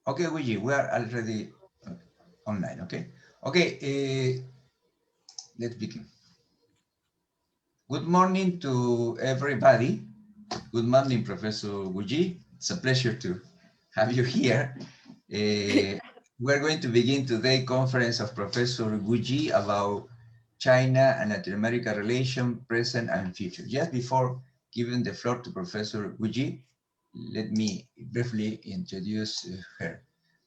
Okay, Luigi, we are already online, okay? Okay, let's begin. Good morning to everybody. Good morning, Professor Wuji. It's a pleasure to have you here. We're going to begin today's conference of Professor Wuji about China and Latin America relation, present and future. Just before giving the floor to Professor Wuji, let me briefly introduce her.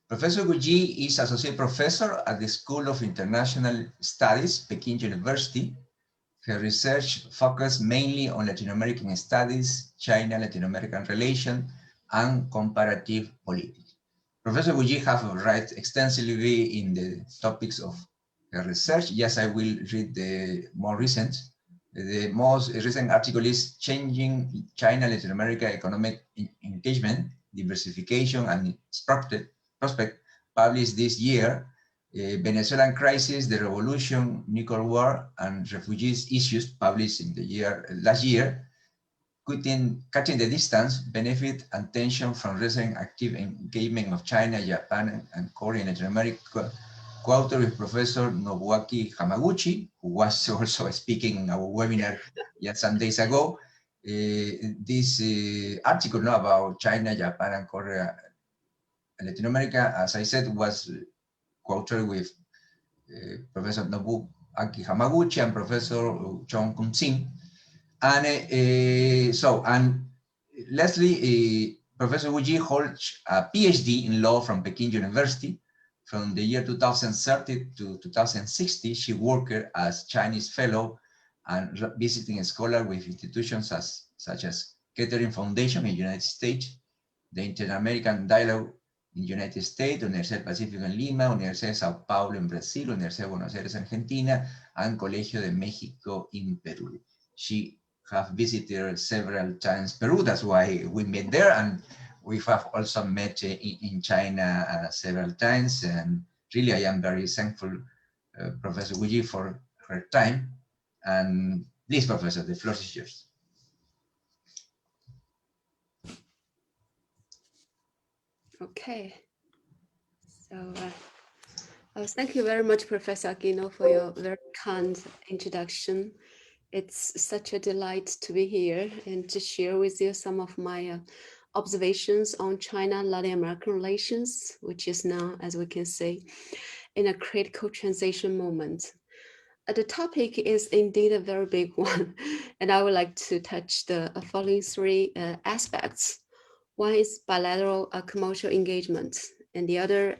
Professor Guji is Associate Professor at the School of International Studies, Peking University. Her research focused mainly on Latin American studies, China-Latin American relations, and comparative politics. Professor Guji has written extensively in the topics of her research. Yes, I will read the more recent. The most recent article is Changing China-Latin America Economic Engagement, Diversification, and Prospect, published this year. Venezuelan Crisis, the Revolution, Nuclear War, and Refugees Issues, published in the last year. Cutting the Distance, Benefit and Tension from Recent Active Engagement of China, Japan, and Korea in Latin America, co-author with Professor Nobuaki Hamaguchi, who was also speaking in our webinar just some days ago. This article about China, Japan, and Korea and Latin America, as I said, was co-authored with Professor Nobuaki Hamaguchi and Professor Chong Kun-Sing. And Leslie, Professor Wuji holds a PhD in law from Peking University. From the year 2030 to 2060, she worked as Chinese fellow and visiting scholar with institutions such as Kettering Foundation in the United States, the Inter-American Dialogue in the United States, Universidad del Pacífico en Lima, Universidad de Sao Paulo en Brasil, Universidad de Buenos Aires, Argentina, and Colegio de México in Peru. She have visited several times Peru, that's why we met there, and we have also met in China several times, and really I am very thankful, Professor Wuji, for her time. And please, Professor, the floor is yours. Okay, so thank you very much, Professor Aquino, for your very kind introduction. It's such a delight to be here and to share with you some of my observations on China-Latin American relations, which is now, as we can say, in a critical transition moment. The topic is indeed a very big one, and I would like to touch the following three aspects. One is bilateral commercial engagement, and the other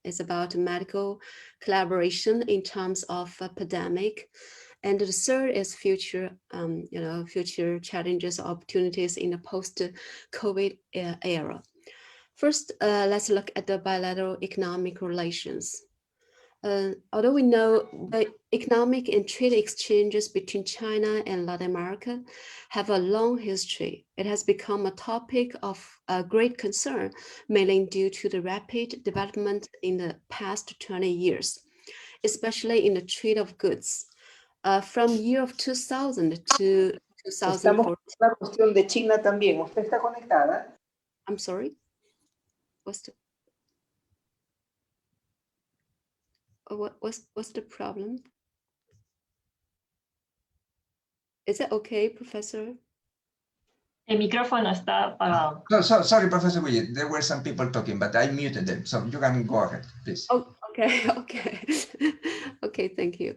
is about medical collaboration in terms of pandemic. And the third is future challenges, opportunities in the post-COVID era. First, let's look at the bilateral economic relations. Although we know the economic and trade exchanges between China and Latin America have a long history, it has become a topic of great concern, mainly due to the rapid development in the past 20 years, especially in the trade of goods. From year of 2000 to Estamos 2004. con una cuestión de China también. ¿Usted está conectada? I'm sorry? What's the problem? Is it okay, Professor? El micrófono está apagado. Sorry, Professor William, there were some people talking, but I muted them, so you can go ahead, please. Oh, okay, okay. Okay, thank you.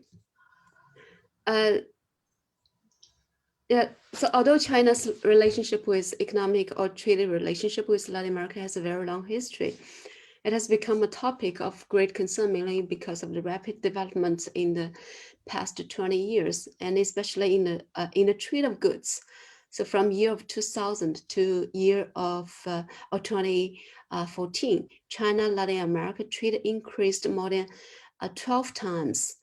Yeah, so although China's relationship with economic or trade relationship with Latin America has a very long history, it has become a topic of great concern, mainly because of the rapid development in the past 20 years, and especially in the trade of goods. So from year of 2000 to year of 2014, China-Latin America trade increased more than 12 times.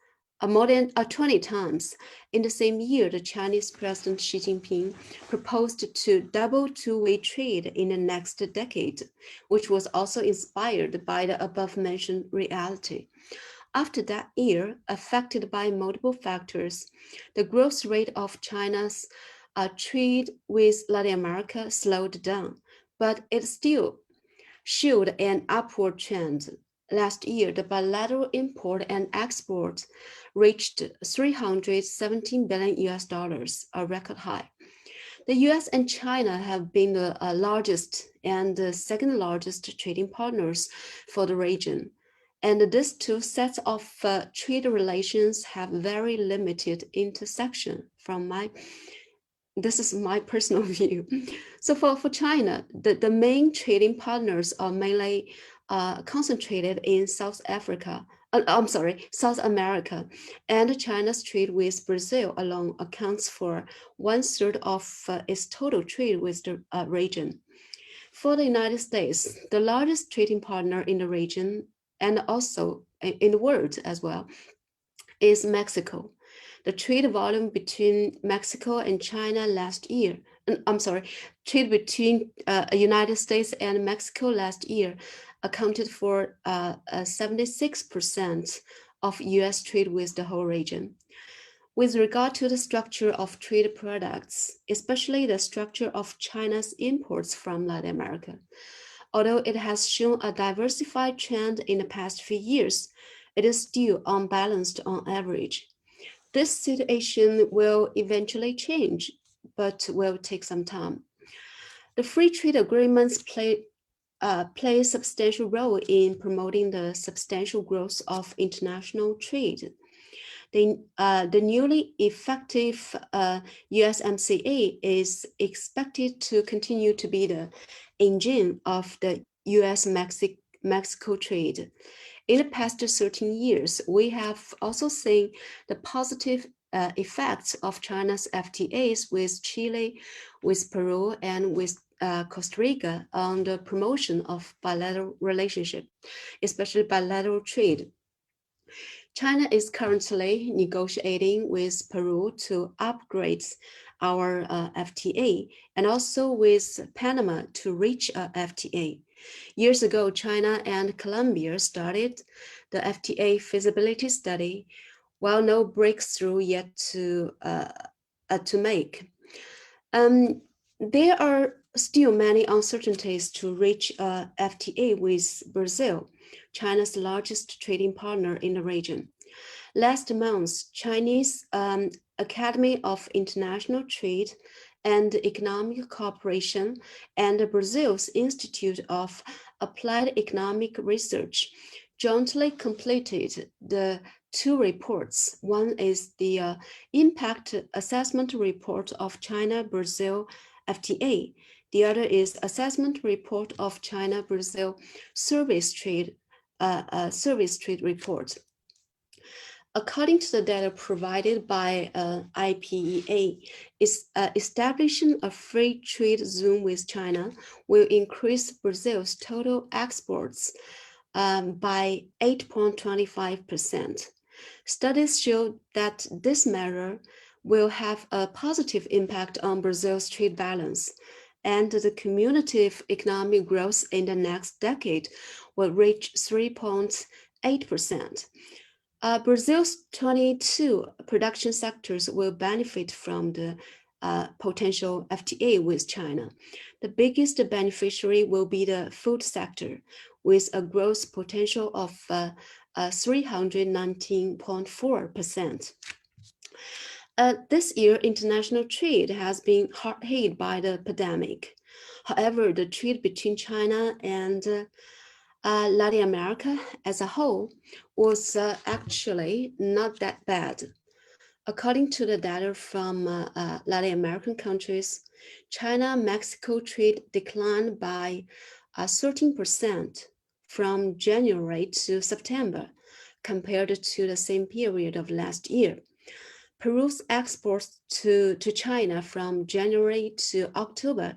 More than 20 times. In the same year, the Chinese President Xi Jinping proposed to double two-way trade in the next decade, which was also inspired by the above-mentioned reality. After that year, affected by multiple factors, the growth rate of China's trade with Latin America slowed down, but it still showed an upward trend. Last year, the bilateral import and export reached 317 billion US dollars, a record high. The US and China have been the largest and the second largest trading partners for the region. And these two sets of trade relations have very limited intersection this is my personal view. So for China, the main trading partners are mainly concentrated in South America, and China's trade with Brazil alone accounts for 1/3 of its total trade with the region. For the United States, the largest trading partner in the region and also in the world as well is Mexico. The trade volume between Mexico and China last year, trade between United States and Mexico last year accounted for 76% of US trade with the whole region. With regard to the structure of trade products, especially the structure of China's imports from Latin America, although it has shown a diversified trend in the past few years, it is still unbalanced on average. This situation will eventually change, but will take some time. The free trade agreements play a substantial role in promoting the substantial growth of international trade. The newly effective USMCA is expected to continue to be the engine of the US-Mexico trade. In the past 13 years, we have also seen the positive effects of China's FTAs with Chile, with Peru, and with Costa Rica on the promotion of bilateral relationship, especially bilateral trade. China is currently negotiating with Peru to upgrade our FTA and also with Panama to reach a FTA. Years ago, China and Colombia started the FTA feasibility study, while no breakthrough yet to make. There are still many uncertainties to reach a FTA with Brazil, China's largest trading partner in the region. Last month, Chinese Academy of International Trade and Economic Cooperation and Brazil's Institute of Applied Economic Research jointly completed the two reports. One is the Impact Assessment Report of China-Brazil FTA. The other is Assessment Report of China-Brazil Service Trade Report. According to the data provided by IPEA, establishing a free trade zone with China will increase Brazil's total exports by 8.25%. Studies show that this measure will have a positive impact on Brazil's trade balance, and the cumulative economic growth in the next decade will reach 3.8%. Brazil's 22 production sectors will benefit from the potential FTA with China. The biggest beneficiary will be the food sector, with a growth potential of 319.4%. This year, international trade has been hard hit by the pandemic. However, the trade between China and Latin America as a whole was actually not that bad. According to the data from Latin American countries, China-Mexico trade declined by 13% from January to September compared to the same period of last year. Peru's exports to China from January to October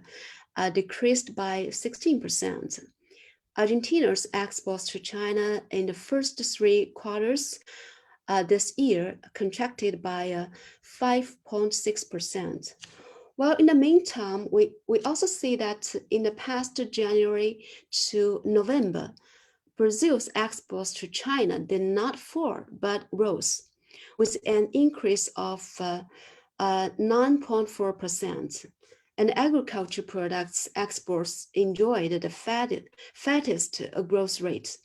decreased by 16%. Argentina's exports to China in the first 3 quarters this year contracted by 5.6%. Well, in the meantime, we also see that in the past January to November, Brazil's exports to China did not fall, but rose, with an increase of 9.4%. and agriculture products exports enjoyed the fattest growth rate.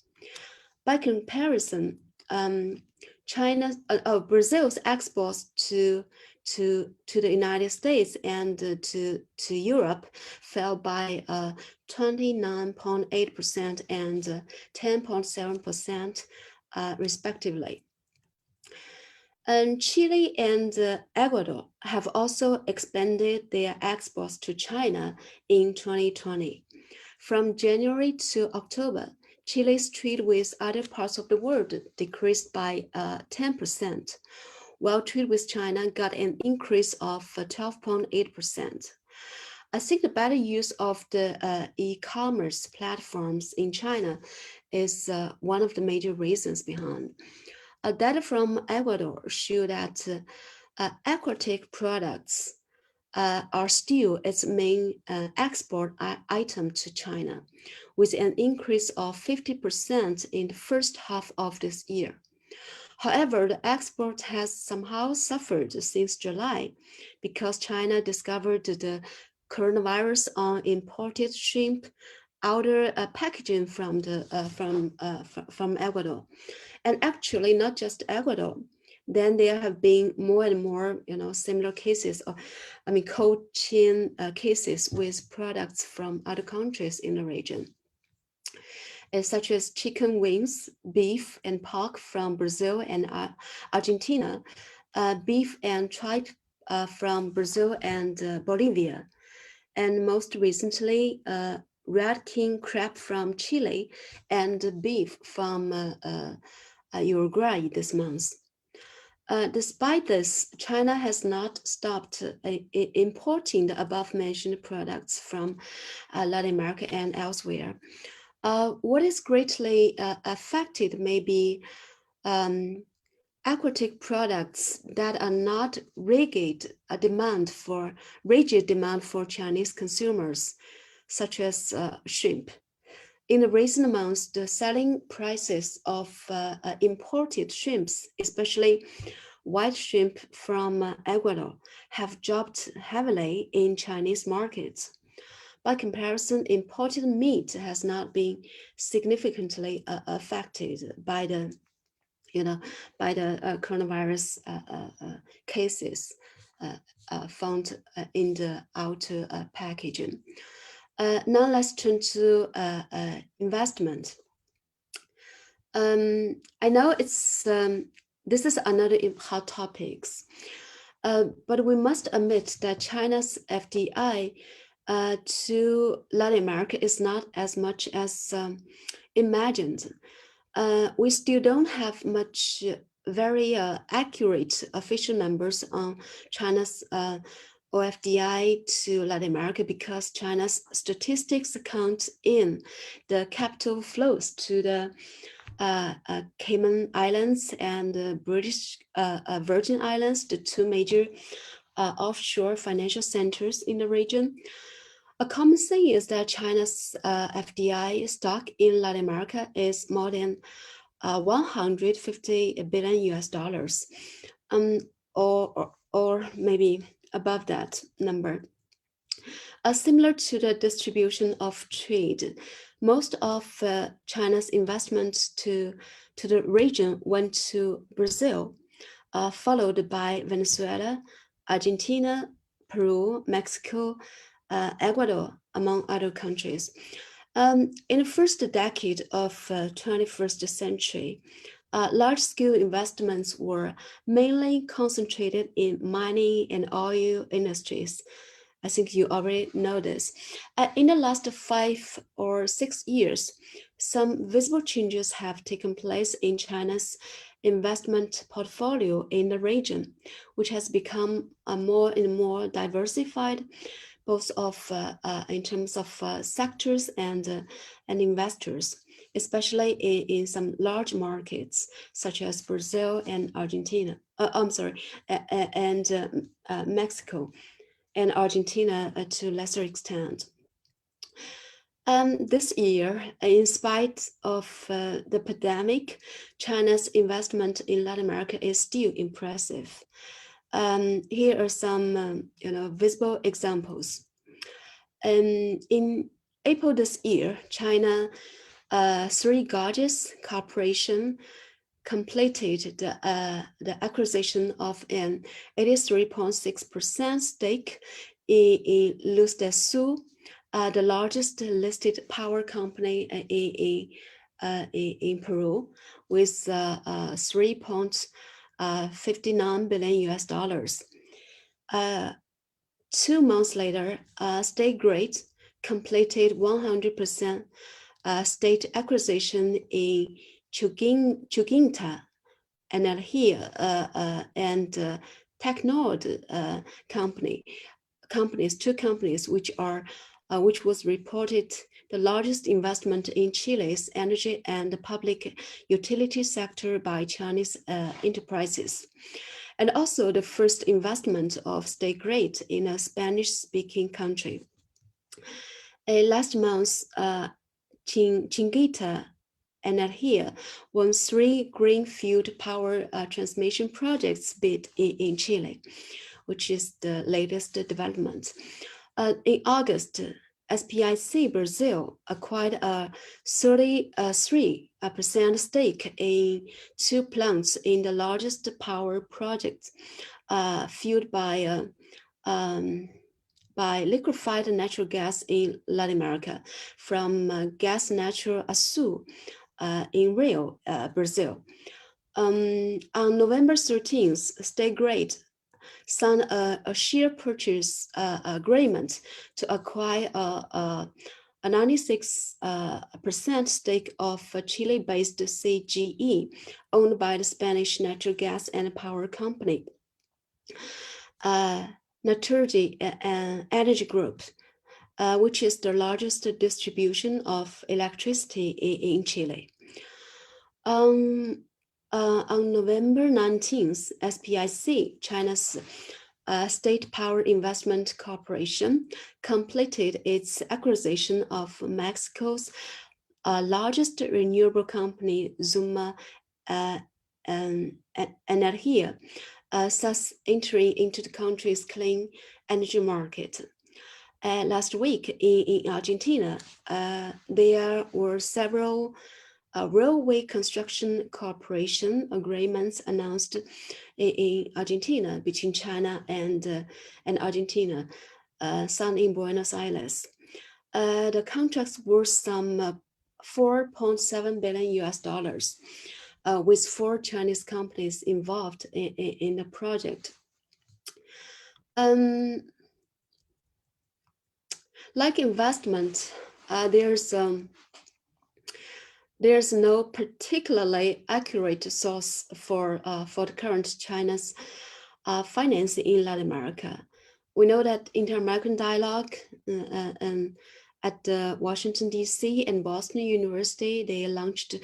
By comparison, Brazil's exports to the United States and to Europe fell by 29.8% and 10.7% respectively. And Chile and Ecuador have also expanded their exports to China in 2020. From January to October, Chile's trade with other parts of the world decreased by 10%, while trade with China got an increase of 12.8%. I think the better use of the e-commerce platforms in China is one of the major reasons behind. Data from Ecuador show that aquatic products are still its main export item to China, with an increase of 50% in the first half of this year. However, the export has somehow suffered since July because China discovered the coronavirus on imported shrimp outer packaging from Ecuador. And actually, not just Ecuador. Then there have been more and more, similar cases, cold chain cases with products from other countries in the region, such as chicken wings, beef, and pork from Brazil and Argentina, beef and tripe from Brazil and Bolivia, and most recently, red king crab from Chile and beef from Uruguay this month. Despite this, China has not stopped importing the above-mentioned products from Latin America and elsewhere. What is greatly affected may be aquatic products that are not rigid demand for Chinese consumers, such as shrimp. In the recent months, the selling prices of imported shrimps, especially white shrimp from Ecuador, have dropped heavily in Chinese markets. By comparison, imported meat has not been significantly affected by the coronavirus cases found in the outer packaging. Now let's turn to investment. I know this is another hot topic, but we must admit that China's FDI to Latin America is not as much as imagined. We still don't have much very accurate official numbers on China's OFDI to Latin America because China's statistics account in the capital flows to the Cayman Islands and the British Virgin Islands, the two major offshore financial centers in the region. A common thing is that China's FDI stock in Latin America is more than 150 billion US dollars, or maybe above that number. Similar to the distribution of trade, most of China's investments to the region went to Brazil, followed by Venezuela, Argentina, Peru, Mexico, Ecuador, among other countries. In the first decade of 21st century, large-scale investments were mainly concentrated in mining and oil industries. I think you already know this. In the last 5 or 6 years, some visible changes have taken place in China's investment portfolio in the region, which has become more and more diversified, both in terms of sectors and investors, especially in some large markets such as Brazil and Argentina. Mexico and Argentina to a lesser extent. This year, in spite of the pandemic, China's investment in Latin America is still impressive. Here are some visible examples. In April this year, China, three Gorges Corporation completed the acquisition of an 83.6% stake in Luz del Sur, the largest listed power company in Peru, with 3.59 billion US dollars. 2 months later, State Grid completed 100% state acquisition in Chuginta, Energia, and Technord two companies which was reported the largest investment in Chile's energy and public utility sector by Chinese enterprises, and also the first investment of State Grid in a Spanish-speaking country. Last month, Chinguita Energia won 3 greenfield power transmission projects bid in Chile, which is the latest development. In August, SPIC Brazil acquired a 33% stake in 2 plants in the largest power project fueled by liquefied natural gas in Latin America from Gas Natural Azul in Rio, Brazil. On November 13th, State Grid signed a share purchase agreement to acquire a 96% stake of Chile-based CGE, owned by the Spanish natural gas and power company, Naturgy Energy Group, which is the largest distribution of electricity in Chile. On November 19th, SPIC, China's State Power Investment Corporation, completed its acquisition of Mexico's largest renewable company, Zuma Energia, thus entering into the country's clean energy market. Last week in Argentina, there were several railway construction cooperation agreements announced in Argentina between China and Argentina, signed in Buenos Aires. The contracts were some 4.7 billion US dollars, with 4 Chinese companies involved in the project. Like investment, there's no particularly accurate source for the current China's financing in Latin America. We know that Inter-American Dialogue at Washington, D.C. and Boston University, they launched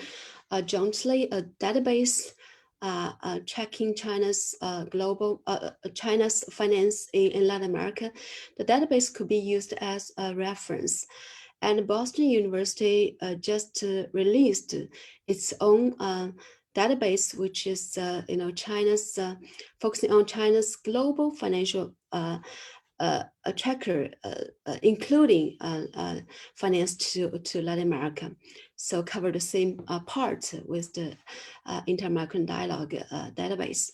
jointly a database tracking China's China's finance in Latin America. The database could be used as a reference. And Boston University just released its own database, which is China's focusing on China's global financial tracker, including finance to Latin America. So cover the same part with the Inter-American Dialogue database.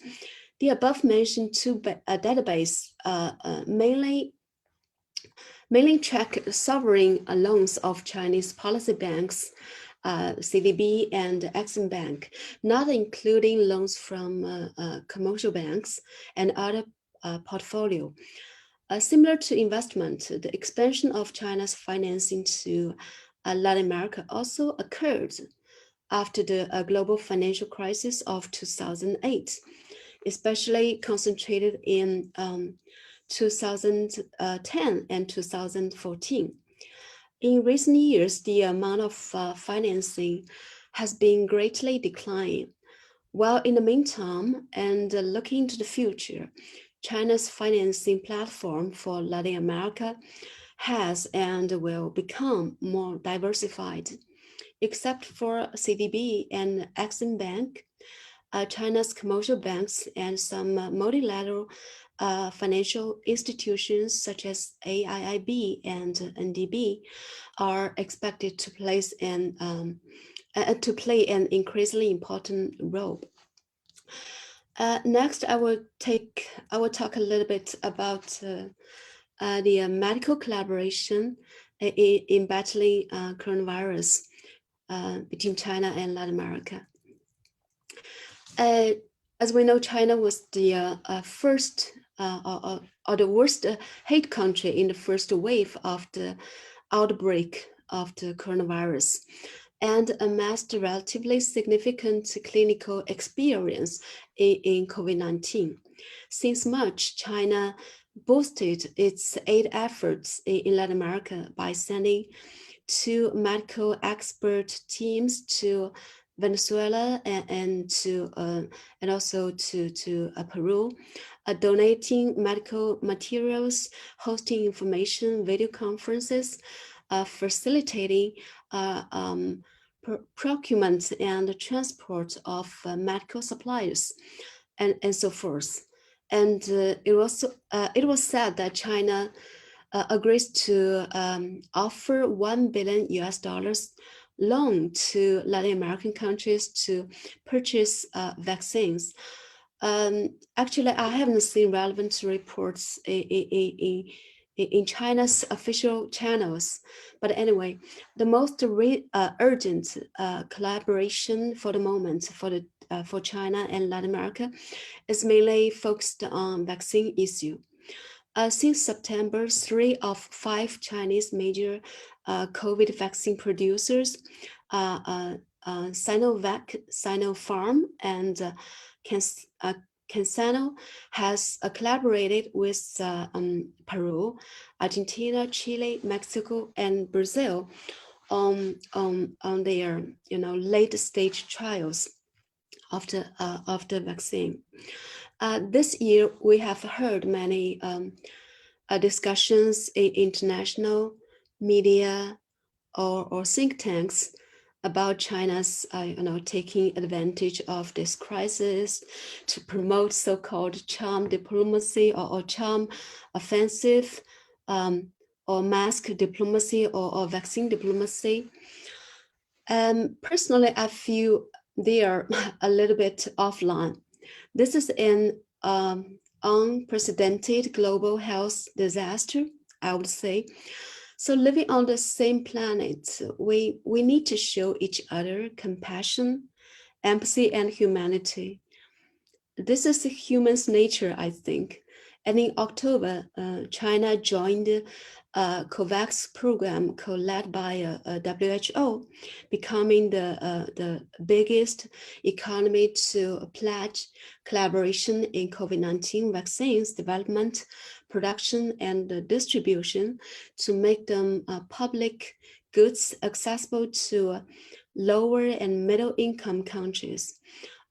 The above mentioned 2 database mainly track sovereign loans of Chinese policy banks, CDB and Exim Bank, not including loans from commercial banks and other portfolio. Similar to investment, the expansion of China's financing to Latin America also occurred after the global financial crisis of 2008, especially concentrated in 2010 and 2014. In recent years, the amount of financing has been greatly declining. While in the meantime, and looking to the future, China's financing platform for Latin America has and will become more diversified. Except for CDB and Exim Bank, China's commercial banks and some multilateral financial institutions such as AIIB and NDB are expected to play an increasingly important role. Next, I will talk a little bit about the medical collaboration in battling coronavirus between China and Latin America. As we know, China was the first or the worst hit country in the first wave of the outbreak of the coronavirus, and amassed relatively significant clinical experience in COVID-19. Since March, China boosted its aid efforts in Latin America by sending 2 medical expert teams to Venezuela and also to Peru, donating medical materials, hosting information video conferences, facilitating procurement and transport of medical supplies, and so forth. And it was said that China agrees to offer $1 billion loan to Latin American countries to purchase vaccines. Actually, I haven't seen relevant reports in China's official channels. But anyway, the most urgent collaboration for the moment for China and Latin America is mainly focused on vaccine issue. Since September, 3 of 5 Chinese major COVID vaccine producers, Sinovac, Sinopharm, and CanSino, has collaborated with Peru, Argentina, Chile, Mexico, and Brazil on their late stage trials of the vaccine. This year, we have heard many discussions in international media or think tanks about China's taking advantage of this crisis to promote so-called charm diplomacy or charm offensive, or mask diplomacy or vaccine diplomacy. Personally, I feel they are a little bit offline. This is an unprecedented global health disaster, I would say. So living on the same planet, we need to show each other compassion, empathy, and humanity. This is human's nature, I think. And in October, China joined a COVAX program co-led by WHO, becoming the biggest economy to pledge collaboration in COVID-19 vaccines development, production, and distribution to make them public goods accessible to lower and middle income countries.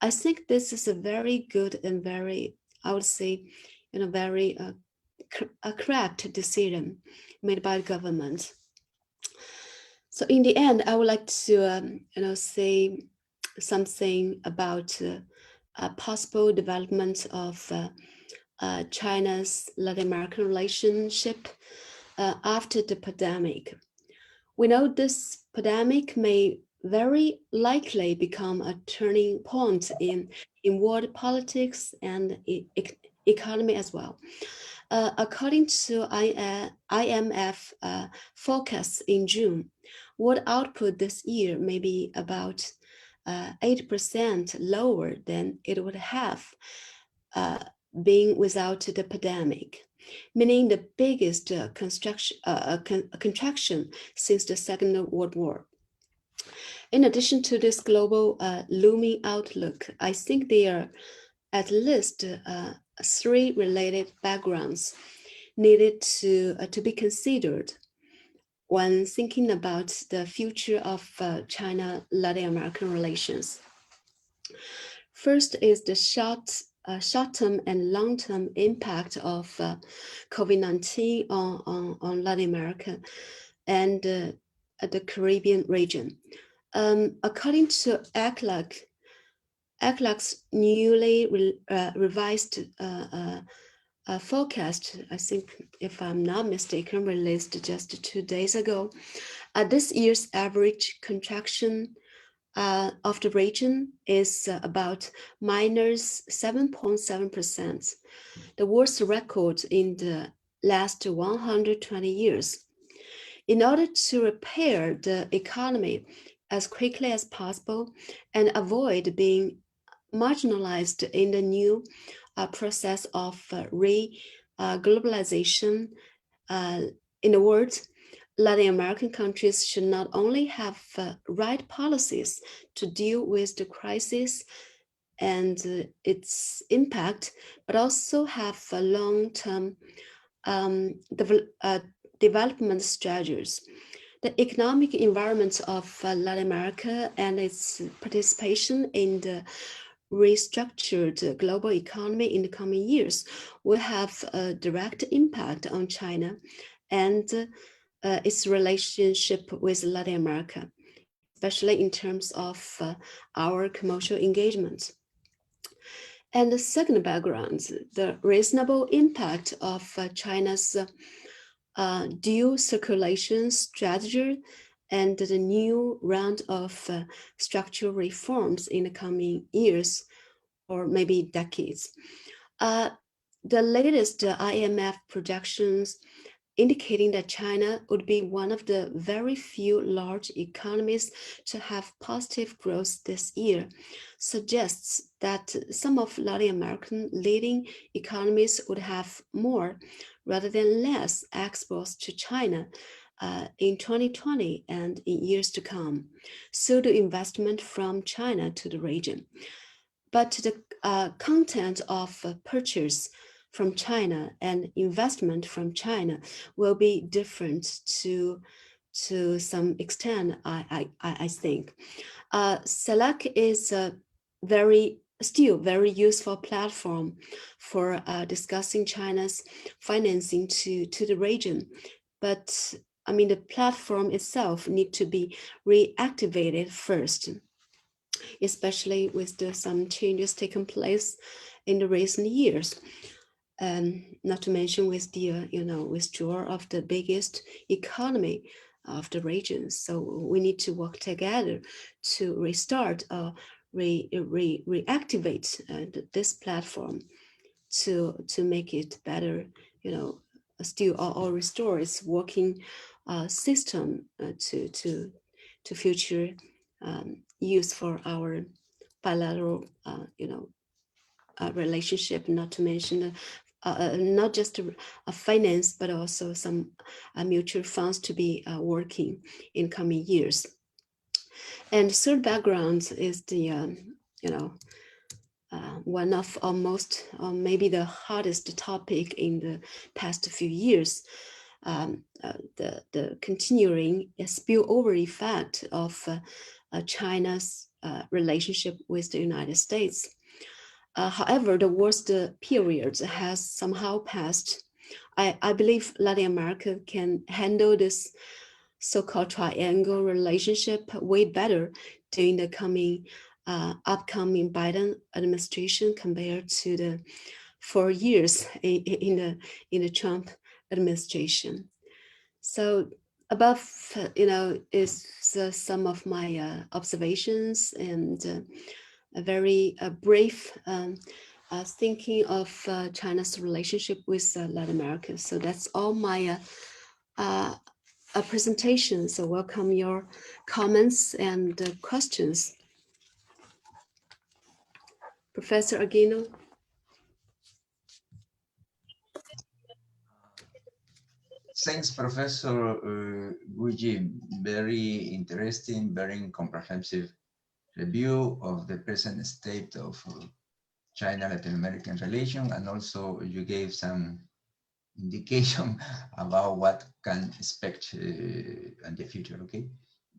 I think this is a very good and very, I would say, very a correct decision made by the government. So in the end, I would like to, say something about possible development of China's Latin American relationship after the pandemic. We know this pandemic may very likely become a turning point in world politics and economy as well. According to IMF forecasts in June, world output this year may be about 8% lower than it would have been without the pandemic, meaning the biggest contraction since the Second World War. In addition to this global looming outlook, I think there are at least 3 related backgrounds needed to be considered when thinking about the future of China-Latin American relations. First is the short-term and long-term impact of COVID-19 on Latin America and the Caribbean region. According to ACLAC's newly revised forecast, I think, if I'm not mistaken, released just 2 days ago. This year's average contraction of the region is about minus 7.7%, the worst record in the last 120 years. In order to repair the economy as quickly as possible and avoid being marginalized in the new process of globalization, in a word, Latin American countries should not only have right policies to deal with the crisis and its impact, but also have long-term development strategies. The economic environment of Latin America and its participation in the restructured global economy in the coming years will have a direct impact on China and its relationship with Latin America, especially in terms of our commercial engagement. And the second background, the reasonable impact of China's dual circulation strategy and the new round of structural reforms in the coming years or maybe decades. The latest IMF projections indicating that China would be one of the very few large economies to have positive growth this year, suggests that some of Latin American leading economies would have more rather than less exports to China in 2020 and in years to come, so the investment from China to the region. But the content of purchase from China and investment from China will be different to some extent, I think. CELAC is a still very useful platform for discussing China's financing to the region. But I mean, the platform itself needs to be reactivated first, especially with some changes taking place in the recent years. Not to mention with the withdrawal of the biggest economy of the region. So we need to work together to restart or reactivate this platform to make it better, still or restore its working system to future use for our bilateral relationship, not to mention not just a finance, but also some mutual funds to be working in coming years. And third background is the, one of almost, maybe the hardest topic in the past few years, the continuing spillover effect of China's relationship with the United States. However, the worst period has somehow passed. I believe Latin America can handle this so-called triangle relationship way better during the upcoming Biden administration compared to the 4 years in the Trump administration. So above, is some of my observations and a very brief thinking of China's relationship with Latin America. So that's all my presentation. So welcome your comments and questions. Professor Aquino. Thanks, Professor Guigi. Very interesting, very comprehensive review of the present state of China-Latin American relation, and also you gave some indication about what can expect in the future, okay?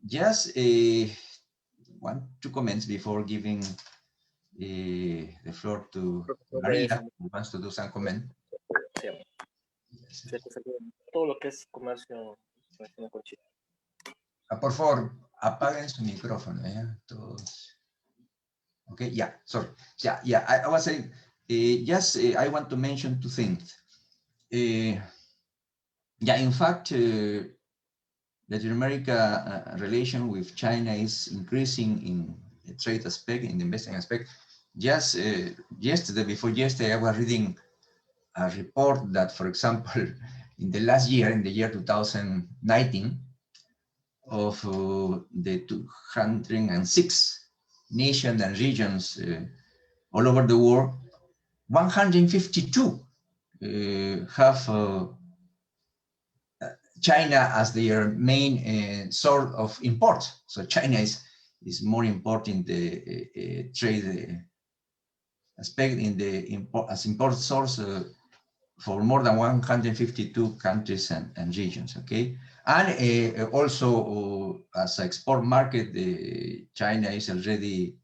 Just 1-2 comments before giving the floor to Maria, who wants to do some comment. Yes. Todo lo que es comercio con China. Por favor, apaguen su micrófono, todos. Okay, yeah, sorry. Yeah, I was saying, I want to mention two things. Yeah, in fact, Latin America relation with China is increasing in the trade aspect, in the investing aspect. Just before yesterday, I was reading a report that, for example, in the last year, in the year 2019, of the 206 nations and regions all over the world, 152 have China as their main source of import. So China is more important in the trade aspect in the import source for more than 152 countries and regions. Okay, and also as an export market, China is already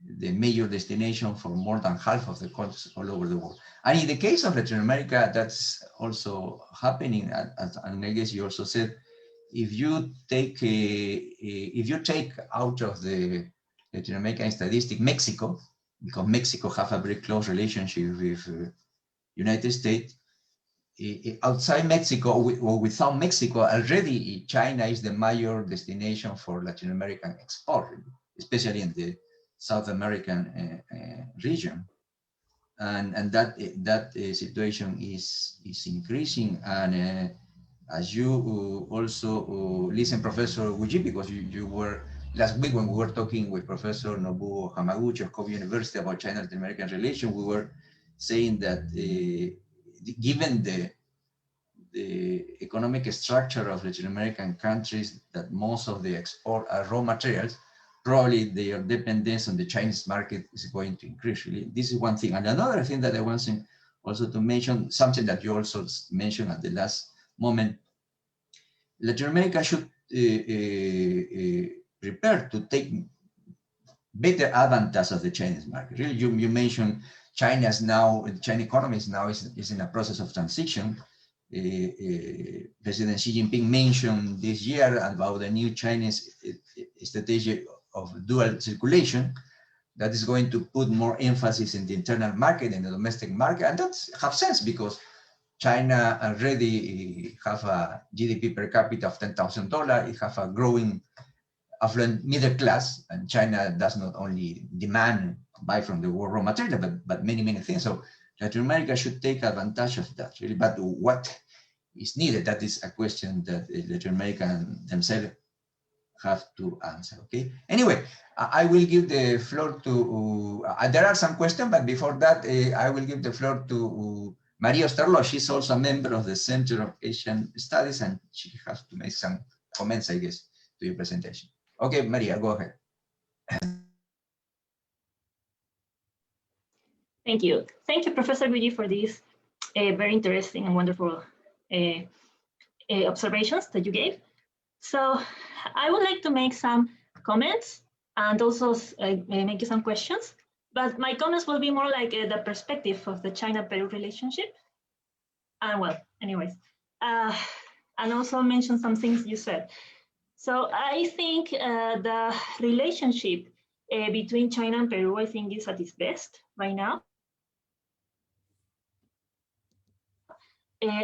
the major destination for more than half of the countries all over the world. And in the case of Latin America, that's also happening. And I guess you also said, if you take out of the Latin American statistic Mexico, because Mexico have a very close relationship with United States, outside Mexico or without Mexico, already China is the major destination for Latin American export, especially in the South American region, and that situation is increasing. And as you also listen, Professor Wuji, because you were last week when we were talking with Professor Nobuo Hamaguchi of Kobe University about China-Latin American relations, we were saying that given the economic structure of Latin American countries, that most of the export are raw materials, probably their dependence on the Chinese market is going to increase. Really, this is one thing. And another thing that I want also to mention, something that you also mentioned at the last moment, Latin America should prepare to take better advantage of the Chinese market. Really, you mentioned China's economy is in a process of transition. President Xi Jinping mentioned this year about the new Chinese strategy of dual circulation that is going to put more emphasis in the internal market and the domestic market, and that has sense because China already have a GDP per capita of $10,000. It have a growing affluent middle class, and China does not only buy from the world raw material, but many things. So Latin America should take advantage of that, really. But what is needed, that is a question that Latin Americans themselves have to answer. Okay. Anyway, I will give the floor to. There are some questions, but before that, I will give the floor to Maria Osterlo. She's also a member of the Center of Asian Studies, and she has to make some comments, I guess, to your presentation. Okay, Maria, go ahead. Thank you. Thank you, Professor Luigi, for these very interesting and wonderful observations that you gave. So I would like to make some comments and also make you some questions. But my comments will be more like the perspective of the China-Peru relationship. And well, anyways, and also mention some things you said. So I think the relationship between China and Peru, I think, is at its best right now.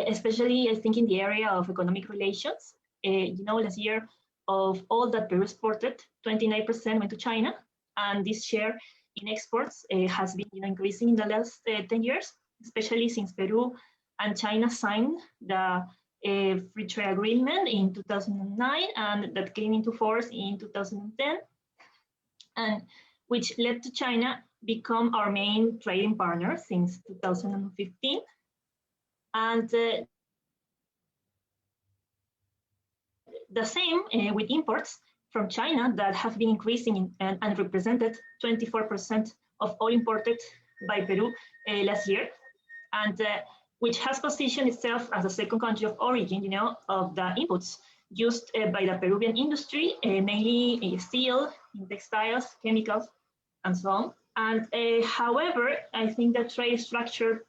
Especially, I think, in the area of economic relations. Last year, of all that Peru exported, 29% went to China, and this share in exports has been increasing in the last 10 years, especially since Peru and China signed the free trade agreement in 2009, and that came into force in 2010, and which led to China become our main trading partner since 2015. And the same with imports from China that have been increasing and represented 24% of all imported by Peru last year, and which has positioned itself as the second country of origin, of the inputs used by the Peruvian industry, mainly steel, in textiles, chemicals, and so on. And however, I think the trade structure,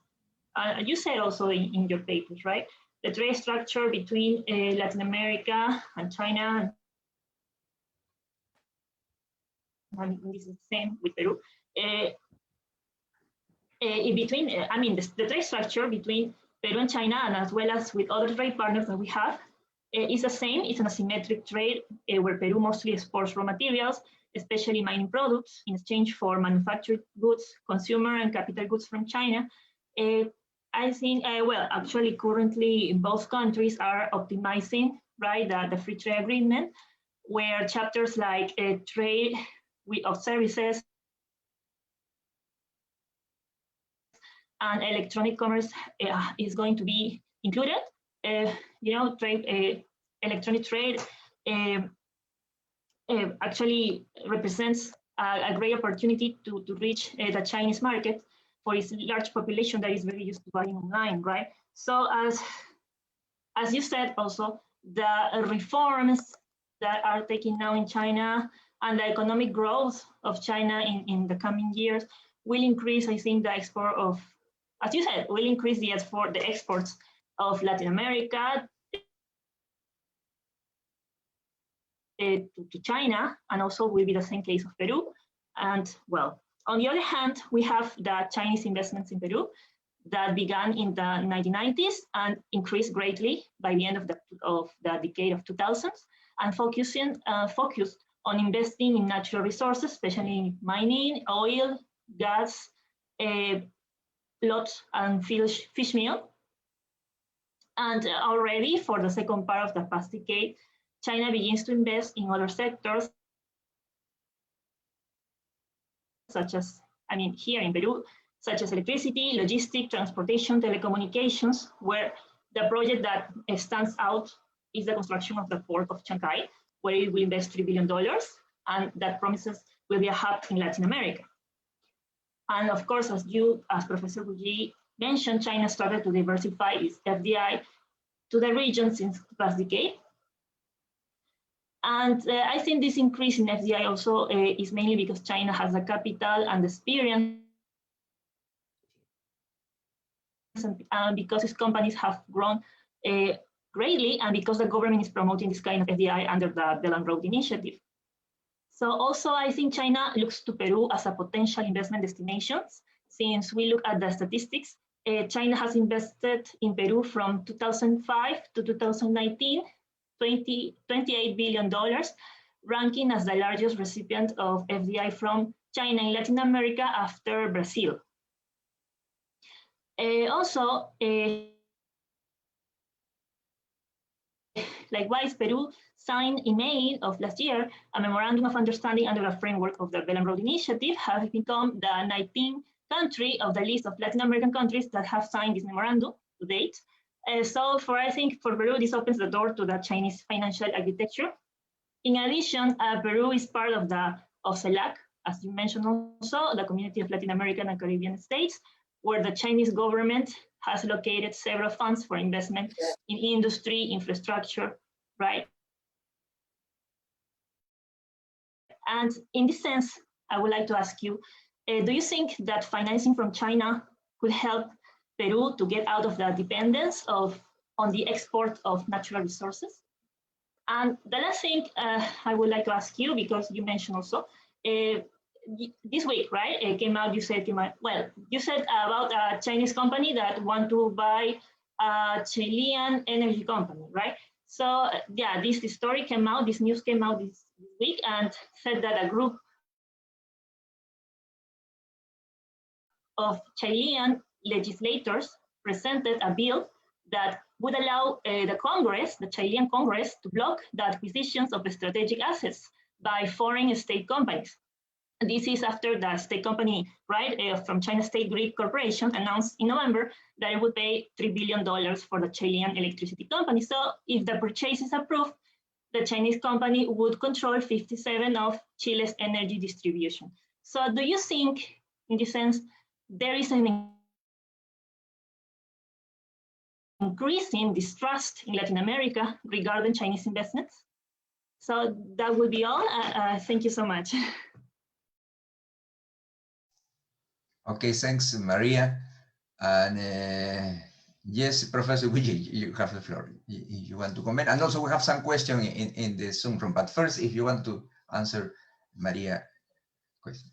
you said also in your papers, right? The trade structure between Latin America and China, and this is the same with Peru, I mean, the trade structure between Peru and China, and as well as with other trade partners that we have, is the same. It's an asymmetric trade where Peru mostly exports raw materials, especially mining products, in exchange for manufactured goods, consumer and capital goods from China. I think, well, actually, currently, both countries are optimizing, right, the free trade agreement, where chapters like trade of services and electronic commerce is going to be included. You know, electronic trade actually represents a great opportunity to reach the Chinese market for its large population that is very used to buying online, right? So as you said also, the reforms that are taking now in China and the economic growth of China in the coming years will increase, I think, the export of, as you said, will increase the exports of Latin America to China, and also will be the same case of Peru. And well, on the other hand, we have the Chinese investments in Peru that began in the 1990s and increased greatly by the end of the decade of 2000s, and focused on investing in natural resources, especially mining, oil, gas, lots and fish meal. And already for the second part of the past decade, China begins to invest in other sectors, such as, I mean, here in Peru, such as electricity, logistics, transportation, telecommunications, where the project that stands out is the construction of the port of Shanghai, where it will invest $3 billion, and that promises will be a hub in Latin America. And of course, as Professor Guyi mentioned, China started to diversify its FDI to the region since the past decade. And I think this increase in FDI also is mainly because China has the capital and the experience, and because its companies have grown greatly, and because the government is promoting this kind of FDI under the Belt and Road Initiative. So also, I think China looks to Peru as a potential investment destination. Since we look at the statistics, China has invested in Peru from 2005 to 2019, $28 billion, ranking as the largest recipient of FDI from China in Latin America after Brazil. Also, likewise, Peru signed in May of last year a memorandum of understanding under a framework of the Belt and Road Initiative, having become the 19th country of the list of Latin American countries that have signed this memorandum to date. So I think for Peru, this opens the door to the Chinese financial architecture. In addition, Peru is part of CELAC, as you mentioned also, the Community of Latin American and Caribbean States, where the Chinese government has located several funds for investment in industry, infrastructure, right? And in this sense, I would like to ask you, do you think that financing from China could help Peru to get out of the dependence on the export of natural resources? And the last thing I would like to ask you, because you mentioned also, this week, right, you said about a Chinese company that want to buy a Chilean energy company, right? So yeah, this story came out, this news came out this week, and said that a group of Chilean legislators presented a bill that would allow the Chilean Congress, to block the acquisitions of strategic assets by foreign state companies. And this is after the state company, right, from China State Grid Corporation announced in November that it would pay $3 billion for the Chilean electricity company. So if the purchase is approved, the Chinese company would control 57% of Chile's energy distribution. So do you think, in this sense, there is an increasing distrust in Latin America regarding Chinese investments? So that would be all. Thank you so much. Okay, thanks, Maria. And yes, Professor Guyi, you have the floor. You want to comment? And also we have some questions in the Zoom room. But first, if you want to answer Maria's question.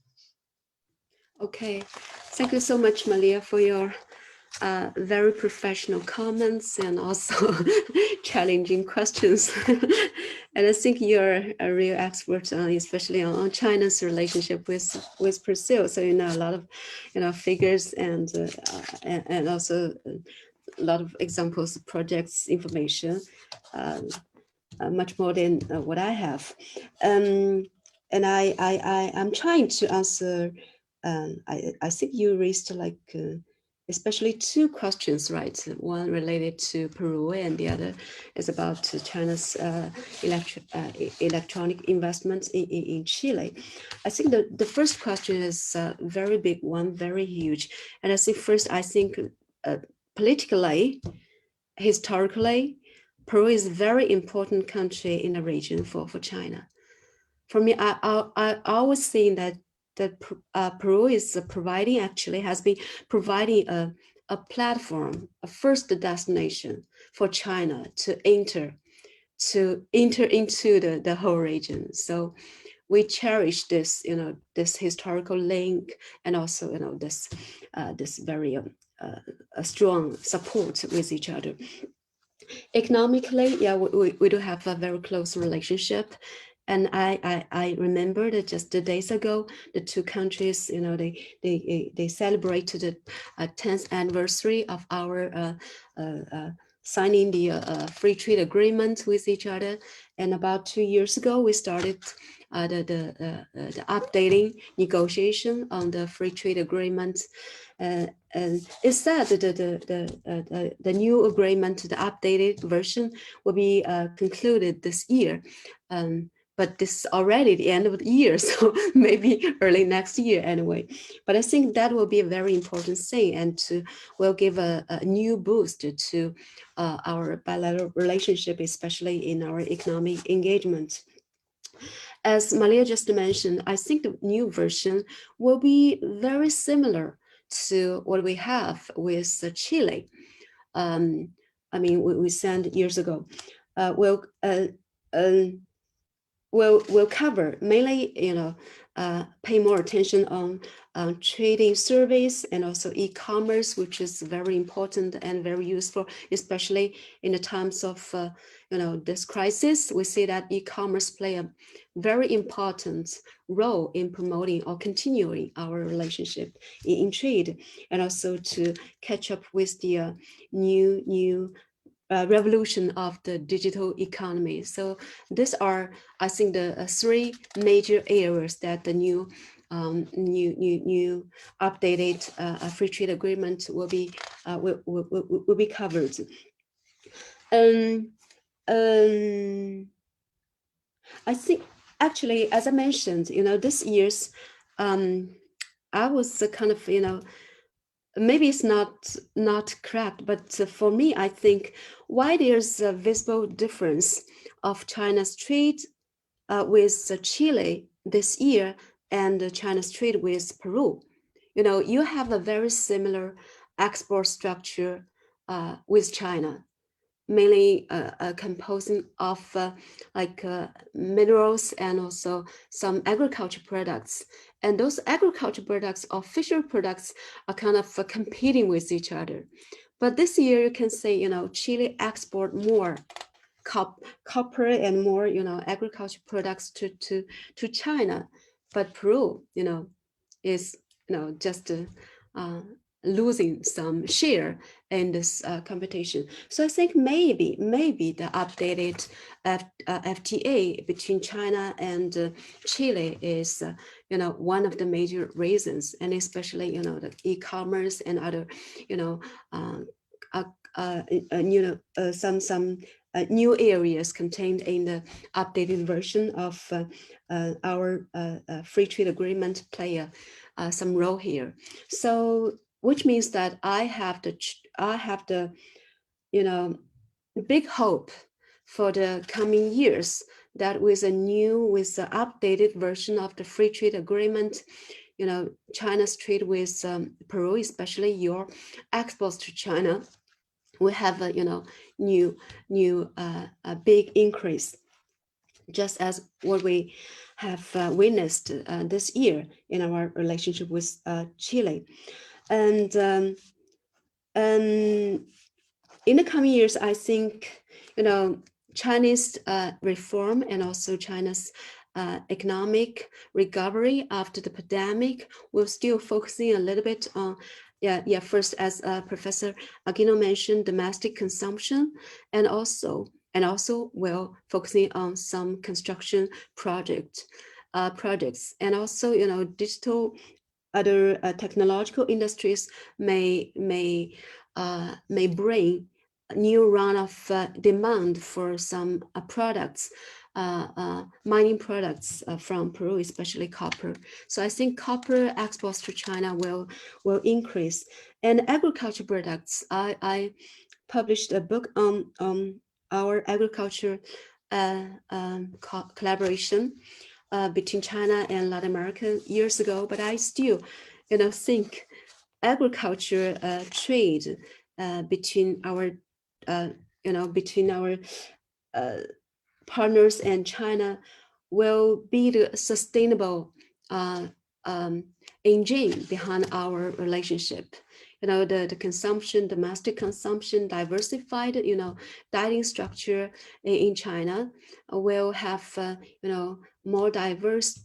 Okay, thank you so much, Malia, for your very professional comments and also challenging questions. And I think you're a real expert, especially on China's relationship with Brazil. So you know a lot of, figures and also a lot of examples, projects, information, much more than what I have. And I'm trying to answer. I think you raised especially two questions, right? One related to Peru, and the other is about China's electronic investments in Chile. I think the first question is a very big one, very huge. And I think politically, historically, Peru is a very important country in the region for China. For me, I always think that Peru is has been providing a platform, a first destination for China to enter into the whole region. So we cherish this, this historical link, and also, this very strong support with each other. Economically, yeah, we do have a very close relationship. And I remember that just 2 days ago, the two countries, they celebrated the 10th anniversary of our signing the free trade agreement with each other. And about 2 years ago, we started the updating negotiation on the free trade agreement. And it's said that the new agreement, the updated version, will be concluded this year. But this is already the end of the year, so maybe early next year anyway. But I think that will be a very important thing, and will give a new boost to our bilateral relationship, especially in our economic engagement. As Malia just mentioned, I think the new version will be very similar to what we have with Chile. I mean, we sent years ago. Will cover mainly, pay more attention on trading service and also e-commerce, which is very important and very useful, especially in the times of this crisis. We see that e-commerce play a very important role in promoting or continuing our relationship in trade, and also to catch up with the new revolution of the digital economy. So these are, I think, the three major areas that the new updated free trade agreement will be covered. I think actually, as I mentioned, this year's I was kind of, maybe it's not correct, but for me, I think why there's a visible difference of China's trade with Chile this year and China's trade with Peru. You have a very similar export structure with China, mainly composing of minerals and also some agriculture products. And those agriculture products or fishery products are kind of competing with each other. But this year you can say, Chile export more copper and more, agriculture products to China. But Peru, is, just losing some share in this competition. So I think maybe the updated FTA between China and Chile is one of the major reasons, and especially the e-commerce and other some new areas contained in the updated version of our free trade agreement play some role here. So which means that I have the big hope for the coming years that with the updated version of the free trade agreement, China's trade with Peru, especially your exports to China, we have a new big increase. just as what we have witnessed this year in our relationship with Chile. And in the coming years, I think, Chinese reform and also China's economic recovery after the pandemic will still focusing a little bit on, first, as Professor Aquino mentioned, domestic consumption, and also will focusing on some construction projects, and also, digital, other technological industries may bring a new round of demand for some products, mining products from Peru, especially copper. So I think copper exports to China will increase. And agriculture products, I published a book on our agriculture collaboration between China and Latin America years ago, but I still, think agriculture trade between our, partners and China will be the sustainable engine behind our relationship. The consumption, domestic consumption, diversified, dining structure in China will have, more diverse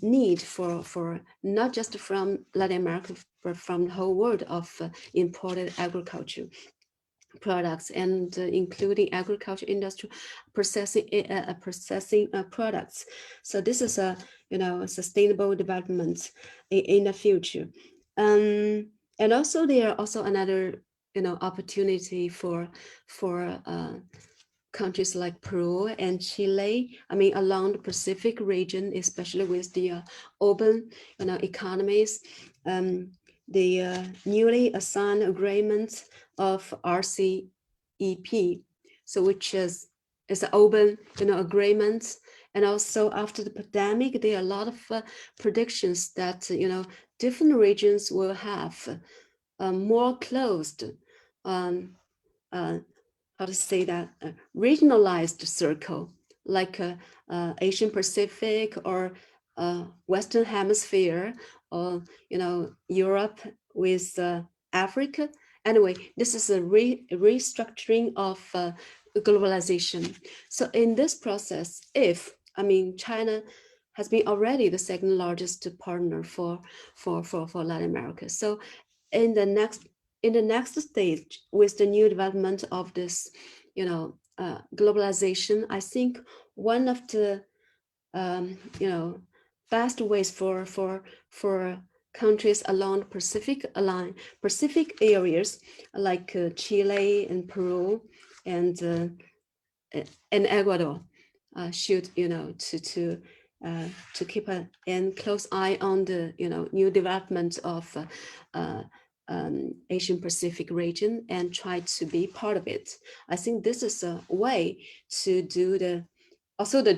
need for not just from Latin America, but from the whole world of imported agriculture products, and including agriculture industry processing products. So this is a sustainable development in the future. And also there are also another opportunity for countries like Peru and Chile, along the Pacific region, especially with the open economies, the newly assigned agreement of RCEP, so which is an open agreement. And also after the pandemic, there are a lot of predictions that different regions will have more closed, how to say that, regionalized circle, like Asian Pacific or Western Hemisphere, or Europe with Africa. Anyway, this is a restructuring of globalization. So in this process, China has been already the second largest partner for Latin America. So in the next stage, with the new development of this, globalization, I think one of the best ways for countries along the Pacific areas like Chile and Peru and Ecuador should to keep a close eye on the new development of Asian Pacific region and try to be part of it. I think this is a way to do the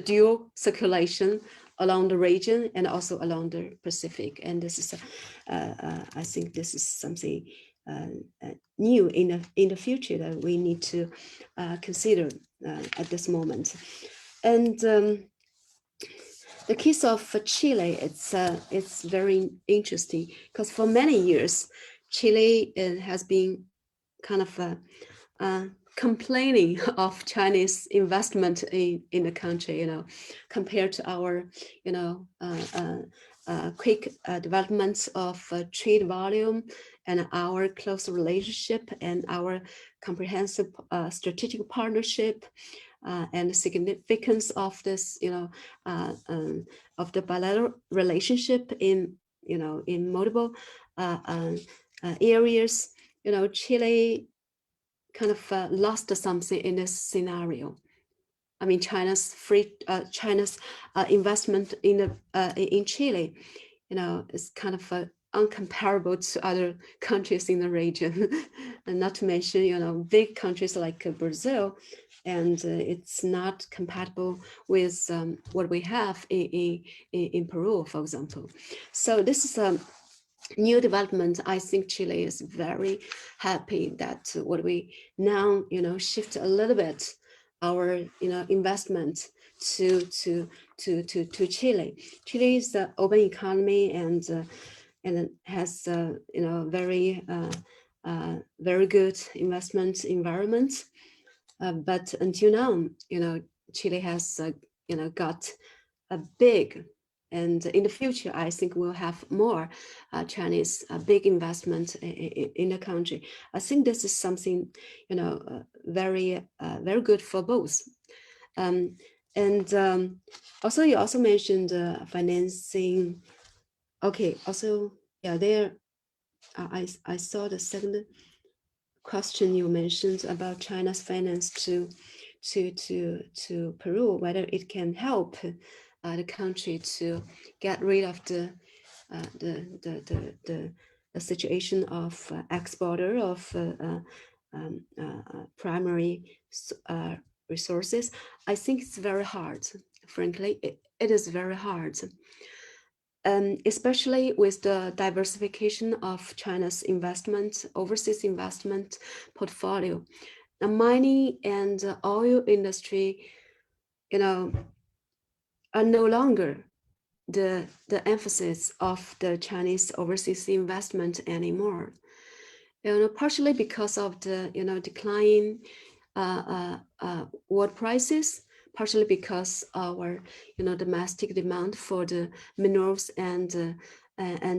dual circulation along the region and also along the Pacific. And this is, I think this is something new in the future that we need to consider at this moment. And the case of Chile, it's very interesting because for many years, Chile has been kind of complaining of Chinese investment in the country, compared to our, quick developments of trade volume and our close relationship and our comprehensive strategic partnership. And the significance of this, of the bilateral relationship in multiple areas, Chile kind of lost something in this scenario. China's investment in Chile, is kind of uncomparable to other countries in the region, and not to mention, big countries like Brazil, and it's not compatible with what we have in Peru, for example. So this is a new development. I think Chile is very happy that what we now, shift a little bit our investment to Chile. Chile is an open economy and has very very good investment environment. But until now, Chile has got a big, and in the future, I think we'll have more Chinese big investment in the country. I think this is something, very good for both. Also, you also mentioned financing. Okay. Also, yeah, there. I saw the second question you mentioned about China's finance to Peru, whether it can help the country to get rid of the situation of exporter of primary resources. I think it's very hard. Frankly, it is very hard. Especially with the diversification of China's overseas investment portfolio. The mining and oil industry, are no longer the emphasis of the Chinese overseas investment anymore. Partially because of the declining world prices, partially because our domestic demand for the minerals and the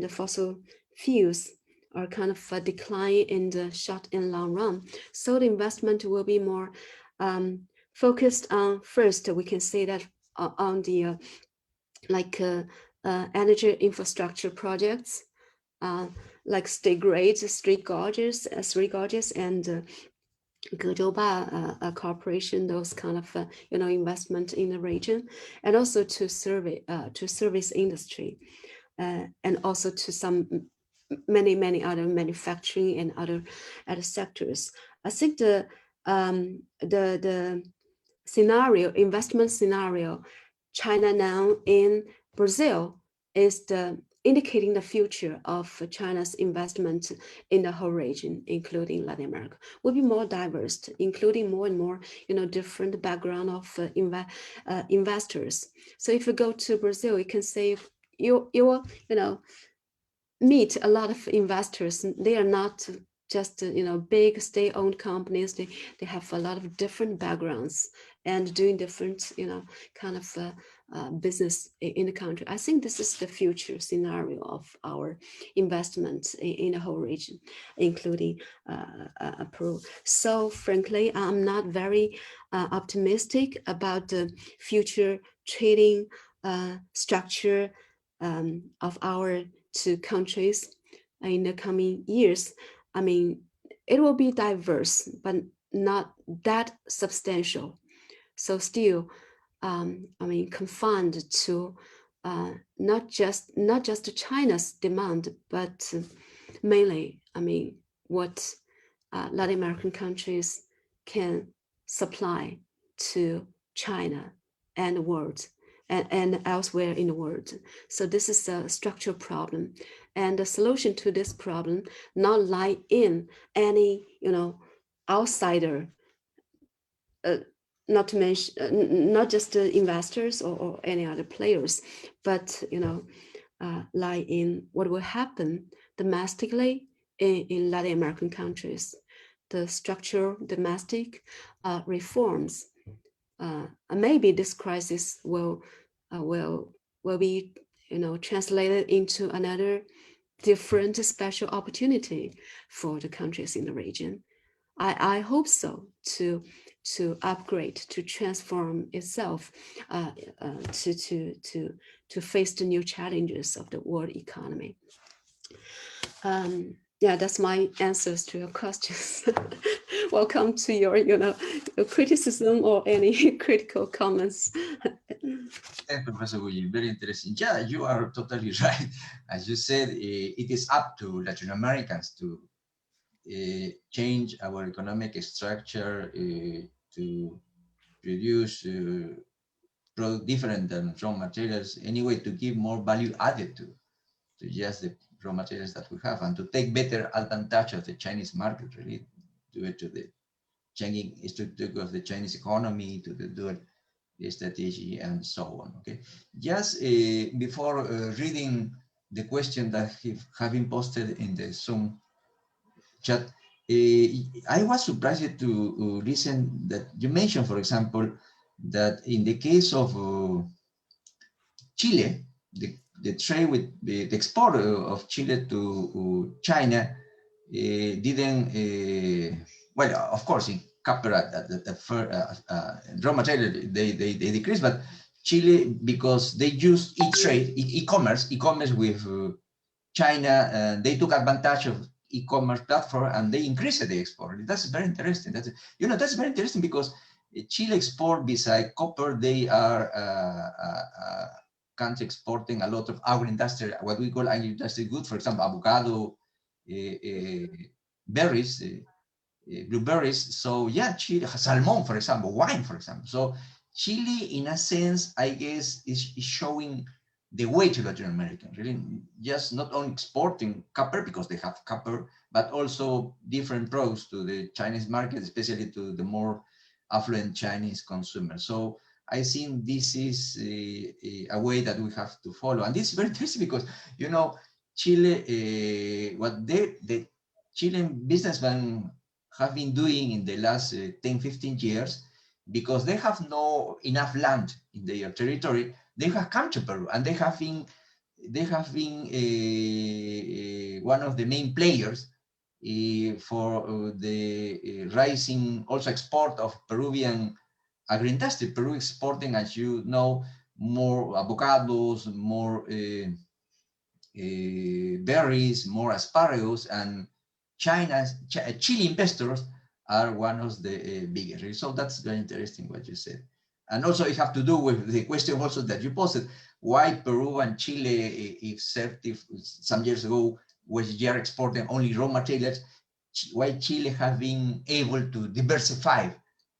fossil fuels are kind of a decline in the short and long run. So the investment will be more focused on, first we can say that on the energy infrastructure projects, like state grids, street gauges, and Gezhouba Corporation, those kind of investment in the region, and also to service industry, and also to some many other manufacturing and other sectors. I think the investment scenario, China now in Brazil is indicating the future of China's investment in the whole region, including Latin America, will be more diverse, including more and more, different background of investors. So if you go to Brazil, you can say you will, meet a lot of investors. They are not just big state-owned companies. They have a lot of different backgrounds and doing different kind of business in the country. I think this is the future scenario of our investment in the whole region, including Peru. So frankly, I'm not very optimistic about the future trading structure of our two countries in the coming years. I mean, it will be diverse, but not that substantial. So still, confined to not just China's demand, but mainly, what Latin American countries can supply to China and the world and elsewhere in the world. So this is a structural problem, and the solution to this problem not lie in any outsider. Not to mention, not just the investors or any other players, but lie in what will happen domestically in Latin American countries. The structural domestic reforms. Maybe this crisis will be translated into another different special opportunity for the countries in the region. I hope so, to upgrade, to transform itself, to face the new challenges of the world economy. Yeah, that's my answers to your questions. Welcome to your criticism or any critical comments. Thanks, Professor Guyi. Very interesting. Yeah, you are totally right. As you said, it is up to Latin Americans to change our economic structure to produce product different than raw materials, anyway, to give more value added to just the raw materials that we have, and to take better advantage of the Chinese market, really, due to the changing structure of the Chinese economy, to the dual strategy, and so on. Okay, just before reading the question that have been posted in the Zoom chat, I was surprised to listen that you mentioned, for example, that in the case of Chile, the trade with the export of Chile to China didn't, well, of course, in copper raw material, they decreased, but Chile, because they use e-trade, e-commerce with China, they took advantage of e-commerce platform and they increased the export. That's very interesting. That's very interesting because Chile export, besides copper, they are country exporting a lot of agro-industrial, what we call agro-industrial goods, for example, avocado, berries, blueberries. So yeah, Chile, salmon, for example, wine, for example. So Chile, in a sense, I guess, is showing the way to Latin America, really, just not only exporting copper because they have copper, but also different products to the Chinese market, especially to the more affluent Chinese consumers. So I think this is a way that we have to follow. And this is very interesting because, Chile, what the Chilean businessmen have been doing in the last 10, 15 years, because they have no enough land in their territory, they have come to Peru, and they have been one of the main players for the rising also export of Peruvian agri-industry. Peru exporting, as you know, more avocados, more berries, more asparagus, and Chile investors are one of the biggest. So that's very interesting what you said. And also it have to do with the question also that you posted, why Peru and Chile, if some years ago was exporting only raw materials, why Chile have been able to diversify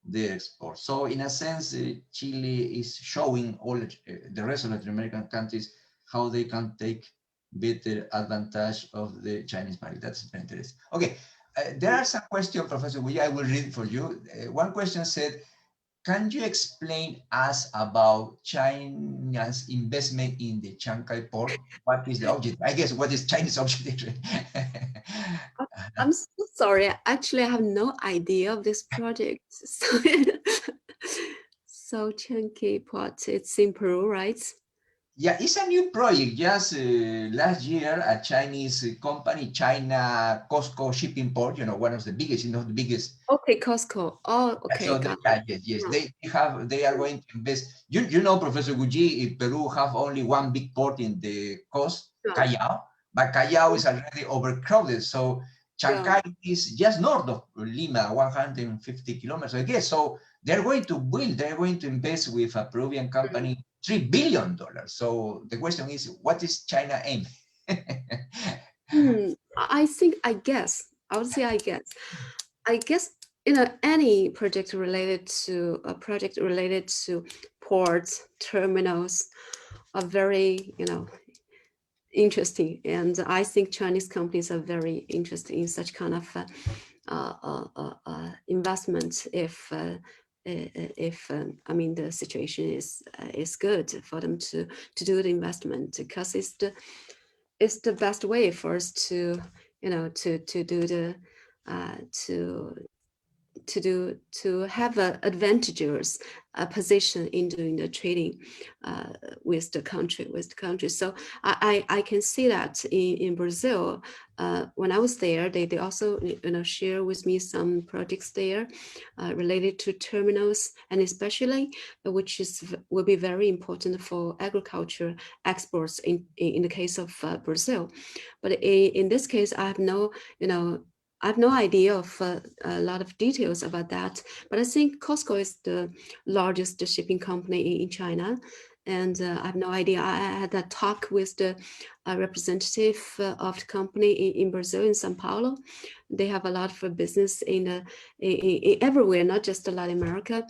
their export. So in a sense, Chile is showing all the rest of Latin American countries how they can take better advantage of the Chinese market. That's very interesting. Okay, there are some questions, Professor Guya, I will read for you. One question said, can you explain us about China's investment in the Chancay port? What is the object? I guess what is Chinese object? I'm so sorry. Actually, I have no idea of this project. So Chunky Pot, it's in Peru, right? Yeah, it's a new project. Just last year, a Chinese company, China Costco shipping port, one of the biggest, the biggest. Okay, Costco. Oh, okay. So yes. Yeah. They are going to invest. You know, Professor Guji, Peru have only one big port in the coast, Callao, but Callao is already overcrowded. So Chancay is just north of Lima, 150 kilometers, I guess. So they're going to invest with a Peruvian company $3 billion. So the question is, what is China aim? I guess, any project related to ports, terminals are very, interesting. And I think Chinese companies are very interested in such kind of investment if the situation is good for them to do the investment, because it's the best way for us to have an advantageous position in doing the trading with the country. So I can see that in Brazil. When I was there, they also share with me some projects there related to terminals, and especially which will be very important for agriculture exports in the case of Brazil. But in this case, I have no idea of a lot of details about that, but I think Costco is the largest shipping company in China, and I have no idea. I had a talk with the representative of the company in Brazil, in Sao Paulo. They have a lot of business in everywhere, not just Latin America,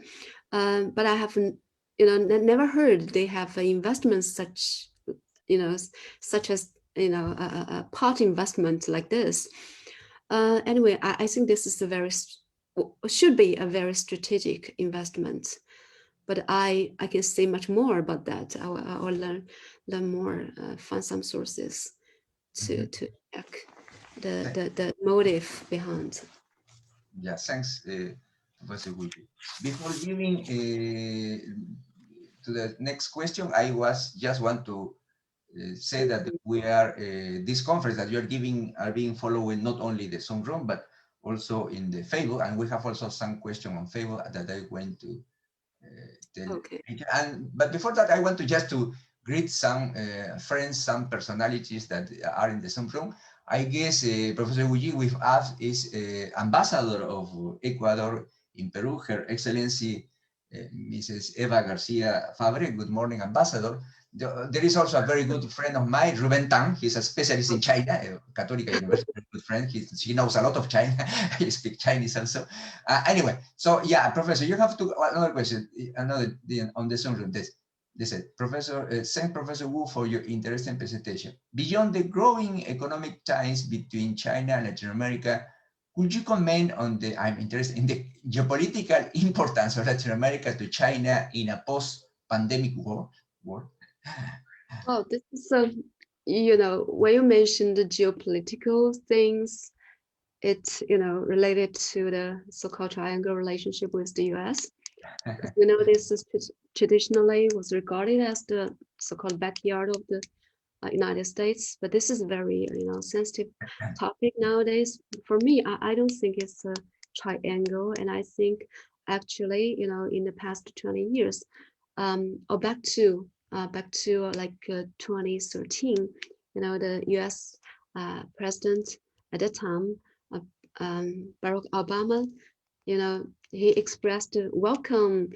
but I haven't, never heard they have investments such as a pot investment like this. Anyway, I think this is a very should be a very strategic investment. But I can say much more about that. I will learn more, find some sources to check the motive behind. Yeah, thanks, Professor Guji. Before giving to the next question, I just want to say that we are this conference that you are giving are being following not only the Zoom room but also in the Facebook, and we have also some question on Facebook that I'm going to tell. Okay. But before that, I want to just to greet some friends, some personalities that are in the Zoom room. I guess Professor Guji with us is Ambassador of Ecuador in Peru, Her Excellency Mrs. Eva Garcia Fabre. Good morning, Ambassador. There is also a very good friend of mine, Ruben Tang. He's a specialist in China, Catholic University, good friend. He knows a lot of China. He speaks Chinese also. Anyway, so yeah, Professor, you have to another question, another on the Zoom room. They said, Professor, thank Professor Wu for your interesting presentation. Beyond the growing economic ties between China and Latin America, could you comment on the, I'm interested in the geopolitical importance of Latin America to China in a post-pandemic world? Well, this is when you mentioned the geopolitical things, it's related to the so-called triangle relationship with the U.S. This is traditionally was regarded as the so-called backyard of the United States, but this is very sensitive topic nowadays. For me, I don't think it's a triangle, and I think actually in the past 20 years, or back to like 2013, the U.S. President at that time, Barack Obama, he expressed welcome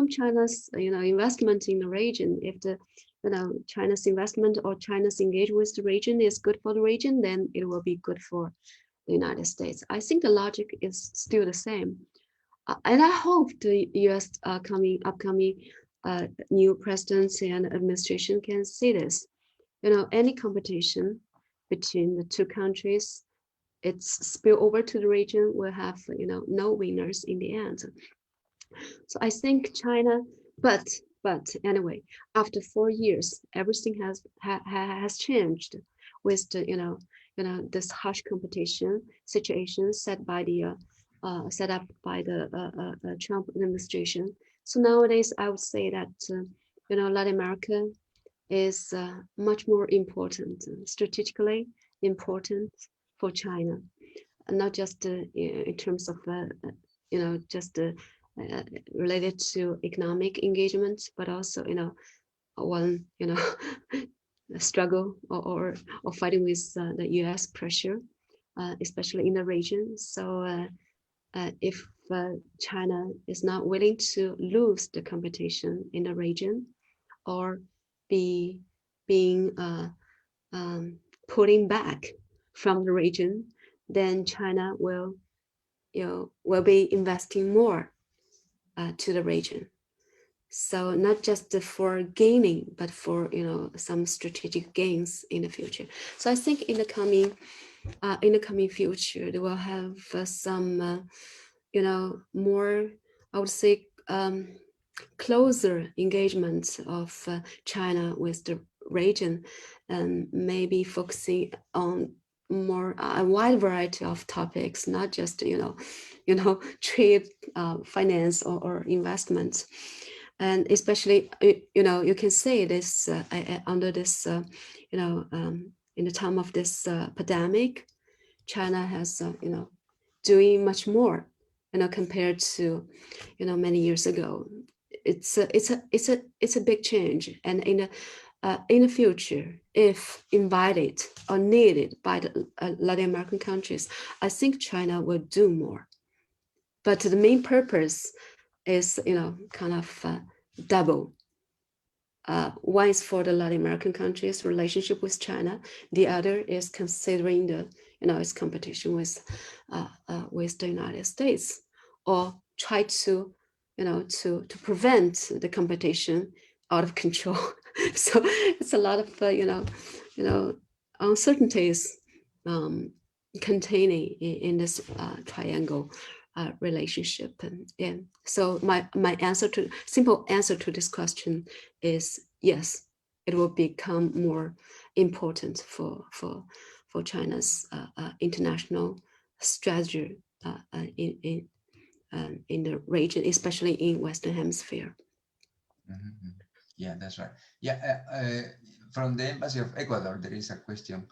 China's investment in the region. If the China's investment or China's engagement with the region is good for the region, then it will be good for the United States. I think the logic is still the same. And I hope the U.S. upcoming new presidents and administration can see this. Any competition between the two countries, it's spill over to the region, will have no winners in the end. So I think China, but anyway, after 4 years, everything has changed with the this harsh competition situation set up by the Trump administration. So nowadays, I would say that Latin America is much more important, strategically important for China, and not just in terms of just related to economic engagement, but also one struggle or fighting with the U.S. pressure, especially in the region. So if China is not willing to lose the competition in the region or being pulling back from the region, then China will be investing more to the region. So not just for gaining, but for some strategic gains in the future. So I think in the coming future, they will have some more, I would say, closer engagement of China with the region, and maybe focusing on more a wide variety of topics, not just trade, finance, or investments. And especially you can say this under this in the time of this pandemic, China has doing much more compared to many years ago. It's a big change, and in the future, if invited or needed by the Latin American countries, I think China will do more. But the main purpose is kind of double. One is for the Latin American countries' relationship with China. The other is considering the its competition with the United States, or try to to prevent the competition out of control. So it's a lot of uncertainties containing in this triangle relationship. And so my simple answer to this question is yes, it will become more important for China's international strategy in the region, especially in Western Hemisphere. Mm-hmm. Yeah, that's right. Yeah, from the Embassy of Ecuador, there is a question.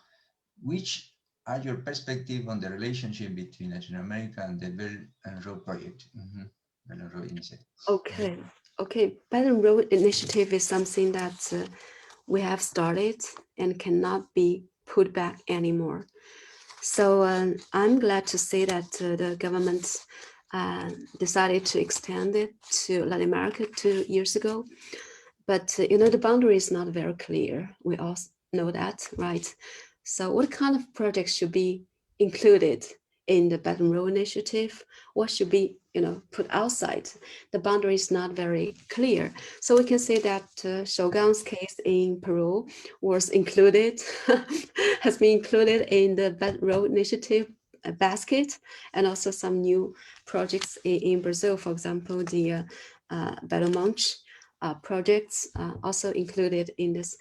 Which are your perspective on the relationship between Latin America and the Belt and Road Project? Belt and Road Initiative. Okay. Belt and Road Initiative is something that we have started and cannot be put back anymore. So I'm glad to say that the government decided to extend it to Latin America 2 years ago. But the boundary is not very clear. We all know that, right? So what kind of projects should be included in the Belt and Road Initiative? What should be put outside? The boundary is not very clear. So we can say that Shogun's case in Peru was included, has been included in the Belt and Road Initiative basket, and also some new projects in Brazil, for example, the Belo Monte projects also included in this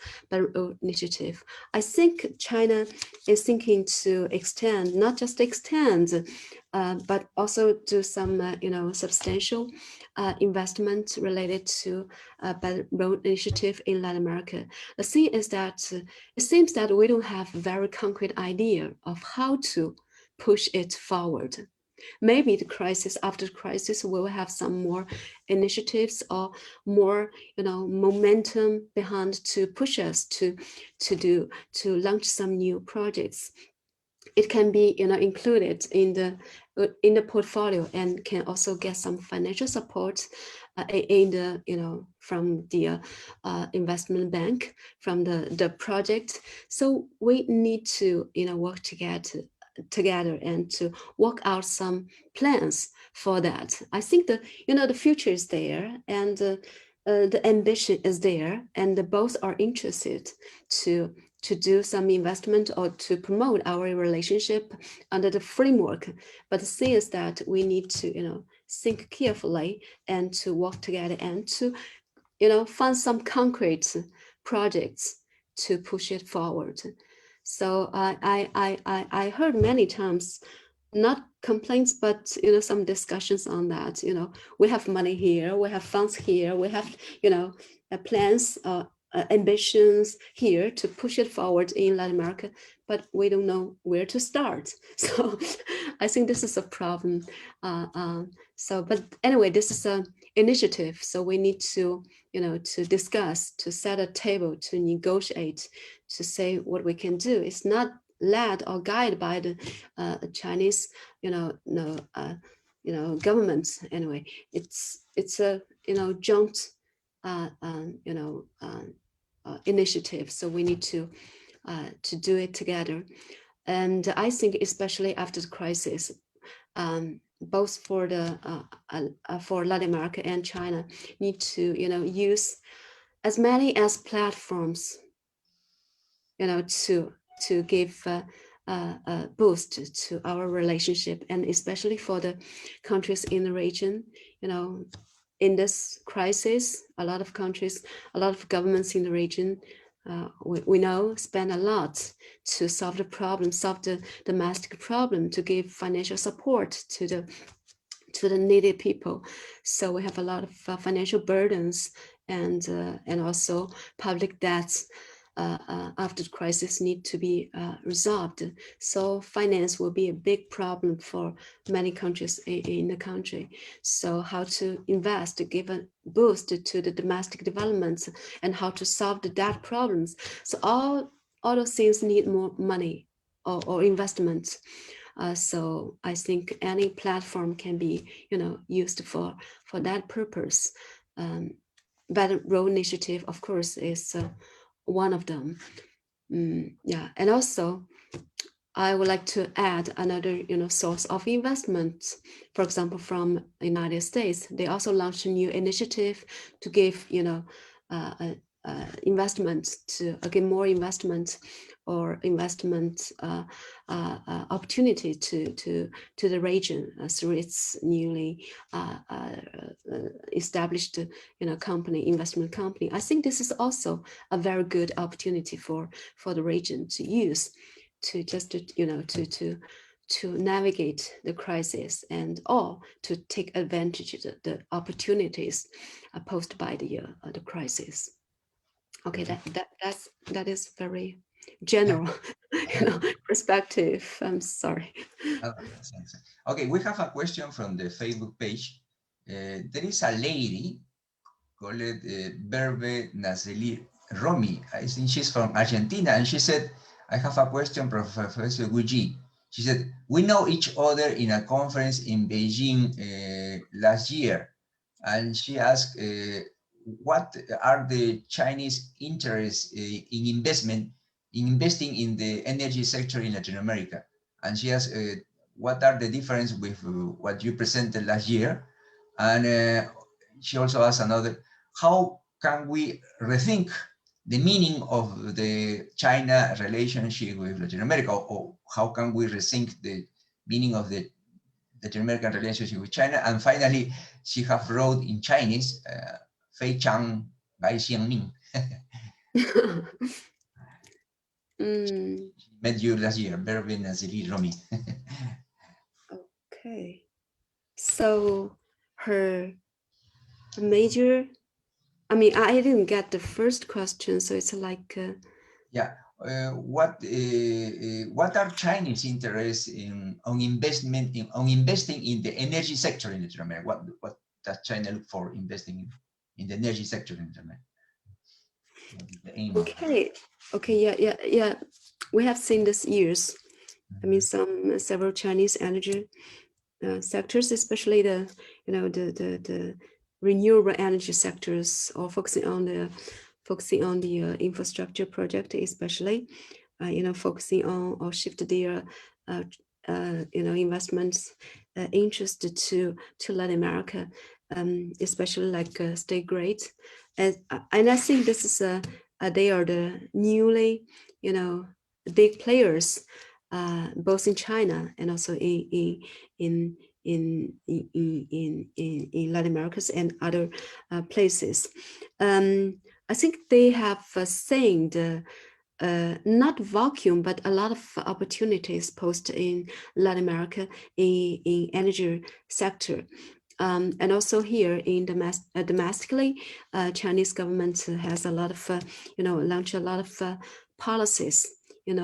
initiative. I think China is thinking to extend, not just extend, but also do some, substantial investment related to Belt Road Initiative in Latin America. The thing is that it seems that we don't have a very concrete idea of how to push it forward. Maybe after the crisis, we'll have some more initiatives or more, momentum behind to push us to launch some new projects. It can be, included in the portfolio and can also get some financial support in the, from the investment bank, from the project. So we need to, work together and to work out some plans for that. I think the future is there, and the ambition is there, and both are interested to do some investment or to promote our relationship under the framework. But the thing is that we need to think carefully and to work together and to find some concrete projects to push it forward. So I heard many times, not complaints, but some discussions on that. We have money here, we have funds here, we have plans, ambitions here to push it forward in Latin America, but we don't know where to start. So I think this is a problem. But anyway, this is an initiative, so we need to to discuss, to set a table, to negotiate, to say what we can do. It's not led or guided by the Chinese government. Anyway, it's a joint initiative, so we need to do it together. And I think especially after the crisis, both for for Latin America and China need to use as many as platforms to give a boost to our relationship, and especially for the countries in the region. In this crisis, a lot of countries, a lot of governments in the region, we know, spend a lot to solve the problem, solve the domestic problem, to give financial support to the needy people. So we have a lot of financial burdens and also public debts after the crisis need to be resolved. So finance will be a big problem for many countries in the country. So how to invest to give a boost to the domestic developments, and how to solve the debt problems. So all those things need more money or investment. So I think any platform can be used for that purpose. Belt and Road Initiative, of course, is one of them. Yeah, and also I would like to add another source of investment. For example, from the United States, they also launched a new initiative to give investment, to again more investment or investment opportunity to the region through its newly established investment company. I think this is also a very good opportunity for the region to use to just to navigate the crisis and all to take advantage of the opportunities posed by the crisis. Okay, that is very general perspective. I'm sorry. Okay, we have a question from the Facebook page. There is a lady called Berbe Nazeli Romi. I think she's from Argentina, and she said, I have a question, Professor Guji. She said, we know each other in a conference in Beijing last year. And she asked, what are the Chinese interests in investing in the energy sector in Latin America? And she asked, what are the difference with what you presented last year? And she also asked another, how can we rethink the meaning of the China relationship with Latin America, or how can we rethink the meaning of the Latin American relationship with China? And finally, she have wrote in Chinese, Fei Chang Bai Xiang Ming. Met you last year, Bervin Azili Romi. Okay, so her major, I mean, I didn't get the first question, so it's like what are Chinese interests on investing in the energy sector in Latin America? What does China look for investing in the energy sector in Latin America? Okay, yeah. We have seen this years. I mean, several Chinese energy sectors, especially the renewable energy sectors, or focusing on the infrastructure project, especially focusing on or shift their investments interest to Latin America, especially like state grade, and I think this is they are the newly big players, both in China and also in Latin Americas and other places. I think they have seen the not vacuum, but a lot of opportunities posed in Latin America in energy sector. And also here in domestically, Chinese government has a lot of, launched a lot of policies,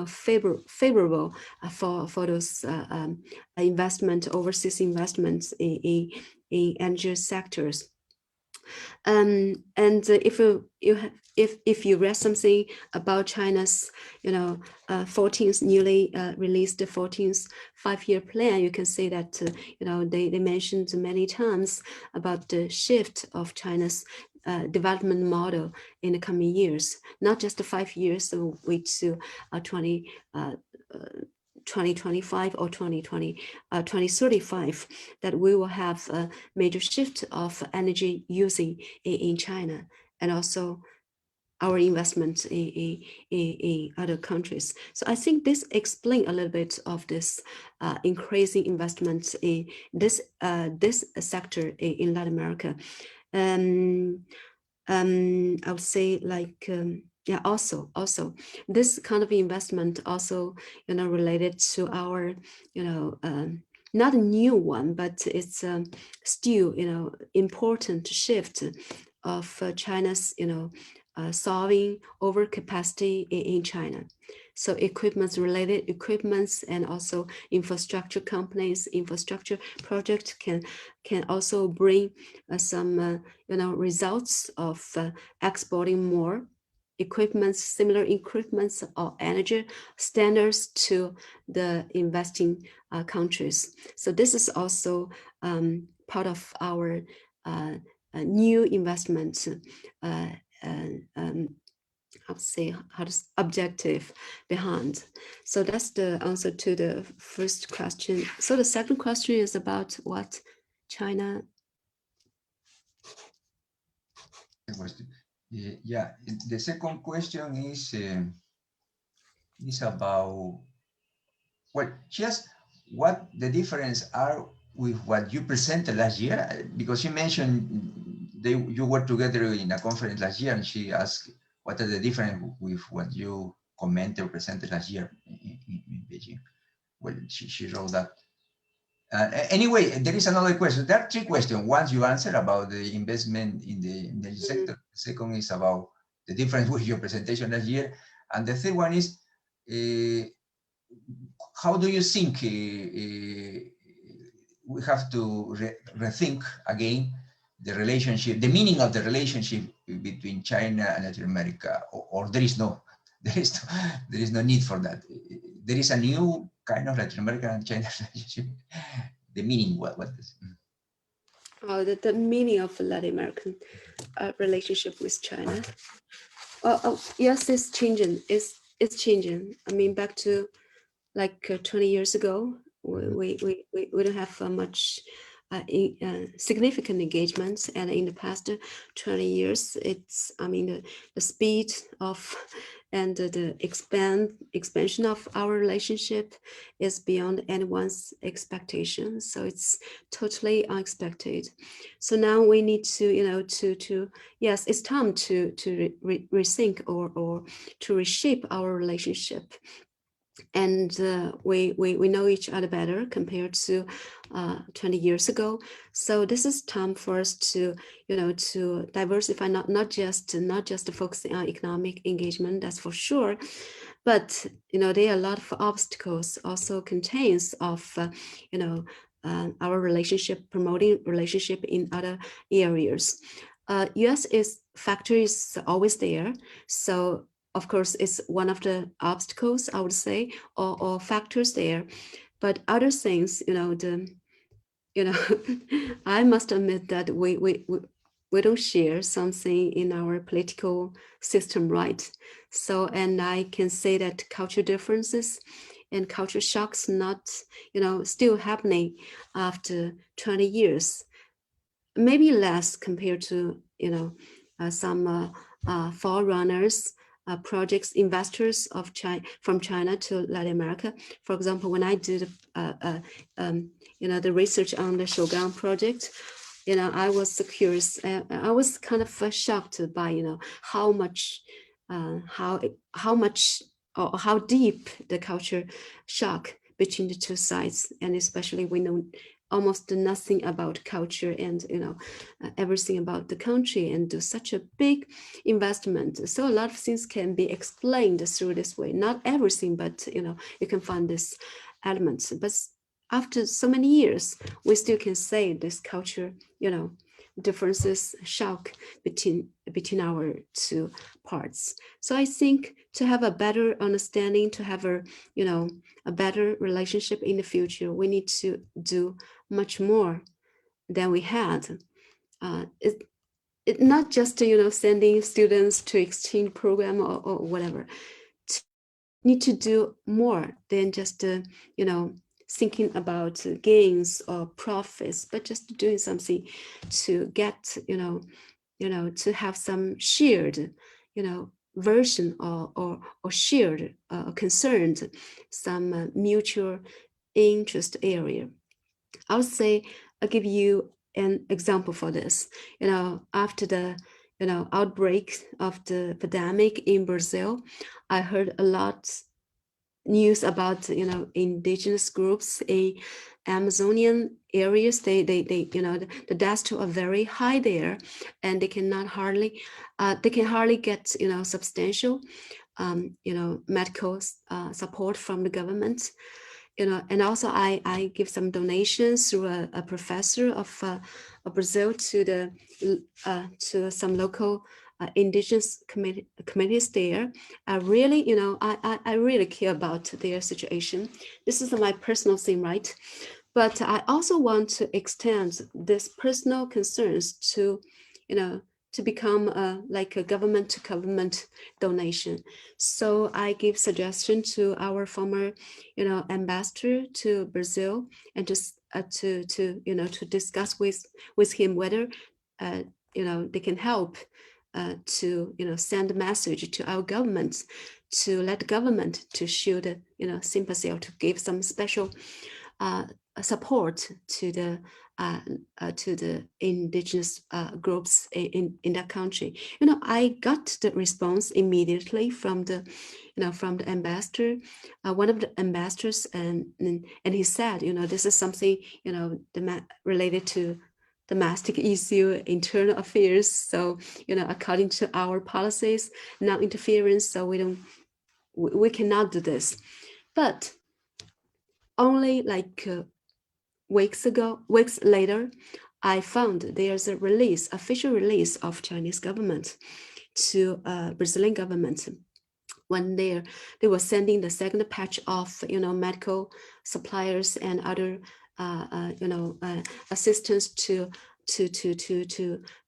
favorable for those investment, overseas investments in energy sectors. And if you read something about China's 14th newly released 14th five-year plan, you can see that they mentioned many times about the shift of China's development model in the coming years, not just 5 years, so wait to 2025 or 2035, that we will have a major shift of energy using in China, and also our investments in other countries. So I think this explains a little bit of this increasing investments in this sector in Latin America. I would say like yeah, also this kind of investment also related to our not a new one, but it's still important shift of China's solving overcapacity in China. So related equipments and also infrastructure companies, infrastructure projects can also bring some results of exporting more equipments, similar equipments or energy standards to the investing countries. So this is also part of our new investment I would say objective behind. So that's the answer to the first question. So the second question is about what China. Yeah, the second question is is about, well, just what the difference are with what you presented last year, because you mentioned you were together in a conference last year, and she asked what are the difference with what you commented or presented last year in Beijing. Well, she wrote that. Anyway, there is another question. There are three questions. One you answer about the investment in the energy sector. The second is about the difference with your presentation last year. And the third one is, how do you think we have to rethink again the relationship, the meaning of the relationship between China and Latin America, or there is no, there is no need for that. There is a new kind of Latin American and China relationship. The meaning, what is? Oh, the meaning of Latin American relationship with China. Oh, yes, it's changing. It's changing. I mean, back to like 20 years ago, we don't have much significant engagements, and in the past 20 years, it's, I mean, the speed of and the expansion of our relationship is beyond anyone's expectation. So it's totally unexpected. So now we need to, you know, to yes, it's time to rethink or to reshape our relationship. And we know each other better compared to 20 years ago. So this is time for us to, you know, to diversify, not just focusing on economic engagement, that's for sure, but you know, there are a lot of obstacles also contains of you know, our relationship, promoting relationship in other areas. US is factor is always there, so of course, it's one of the obstacles, I would say, or factors there. But other things, you know, I must admit that we don't share something in our political system, right? So, and I can say that cultural differences and culture shocks not, you know, still happening after 20 years, maybe less compared to, you know, some forerunners, projects, investors of China, from China to Latin America. For example, when I did, you know, the research on the Shogun project, you know, I was curious. I was kind of shocked by, you know, how much, how much or how deep the culture shock between the two sides, and especially we know almost nothing about culture and, you know, everything about the country, and do such a big investment. So a lot of things can be explained through this way. Not everything, but you know, you can find this elements. But after so many years, we still can say this culture, you know, differences shock between our two parts. So I think to have a better understanding, to have a, you know, a better relationship in the future, we need to do much more than we had. It not just, you know, sending students to exchange program or whatever. Need to do more than just you know, thinking about gains or profits, but just doing something to get, you know, to have some shared, you know, version or shared concerned, some mutual interest area. I would say, I'll give you an example for this. You know, after the, you know, outbreak of the pandemic in Brazil, I heard a lot news about, you know, indigenous groups in Amazonian areas. They you know, the deaths are very high there, and they cannot hardly they can hardly get, you know, substantial you know, medical support from the government. You know, and also I give some donations through a professor of Brazil to the to some local indigenous communities there. I really, you know, I really care about their situation. This is my personal thing, right? But I also want to extend this personal concerns to, you know, to become like a government to government donation. So I give suggestion to our former, you know, ambassador to Brazil, and just to you know, to discuss with him whether you know, they can help to send a message to our government, to let the government to show the sympathy, or to give some special support to the indigenous groups in that country. I got the response immediately from the from the ambassador, one of the ambassadors, and he said, this is something related to domestic issue, internal affairs. So according to our policies, non-interference. So we cannot do this. But only like weeks later, I found there's a official release of Chinese government to Brazilian government, when they were sending the second batch of medical suppliers and other assistance to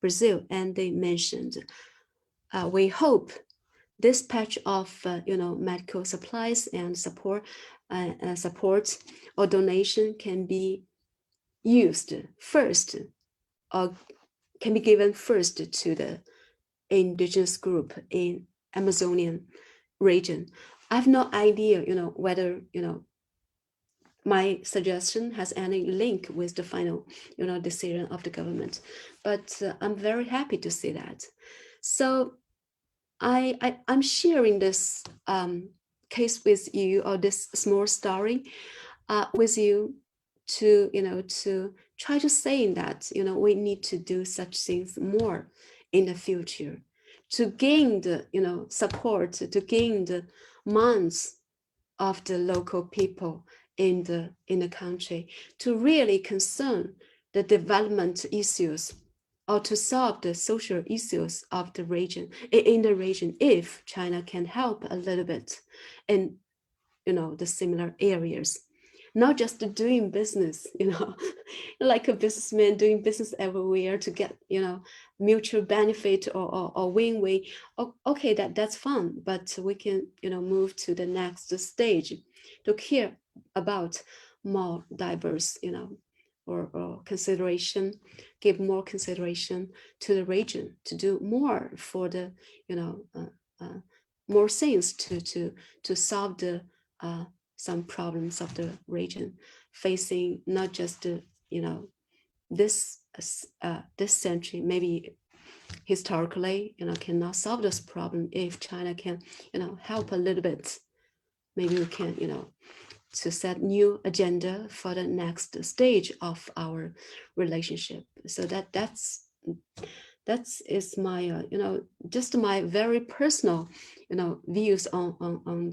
Brazil, and they mentioned, we hope this batch of medical supplies and support or donation can be used first, or can be given first to the indigenous group in Amazonian region. I have no idea, whether my suggestion has any link with the final, decision of the government, but I'm very happy to see that. So I'm sharing this case with you, or this small story with you, to to try to say that we need to do such things more in the future, to gain the support, to gain the minds of the local people in the country, to really concern the development issues, or to solve the social issues of the region, in the region, if China can help a little bit in the similar areas. Not just doing business, like a businessman doing business everywhere to get, mutual benefit or win-win. Okay, that's fun, but we can, move to the next stage to care about more diverse, or consideration, give more consideration to the region, to do more for the, more things to solve the some problems of the region, facing not just this century, maybe historically, cannot solve this problem. If China can help a little bit, maybe we can to set new agenda for the next stage of our relationship. So that's is my just my very personal views on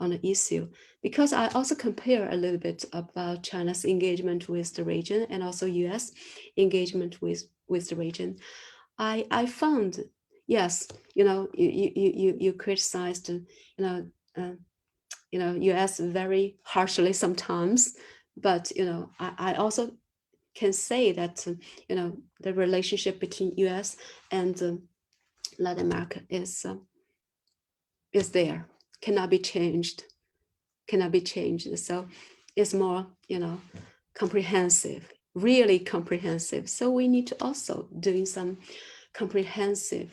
the issue, because I also compare a little bit about China's engagement with the region and also US engagement with the region. I found, yes, you criticized US very harshly sometimes, but I also can say that the relationship between US and Latin America is there, cannot be changed. So it's more comprehensive, really comprehensive. So we need to also doing some comprehensive,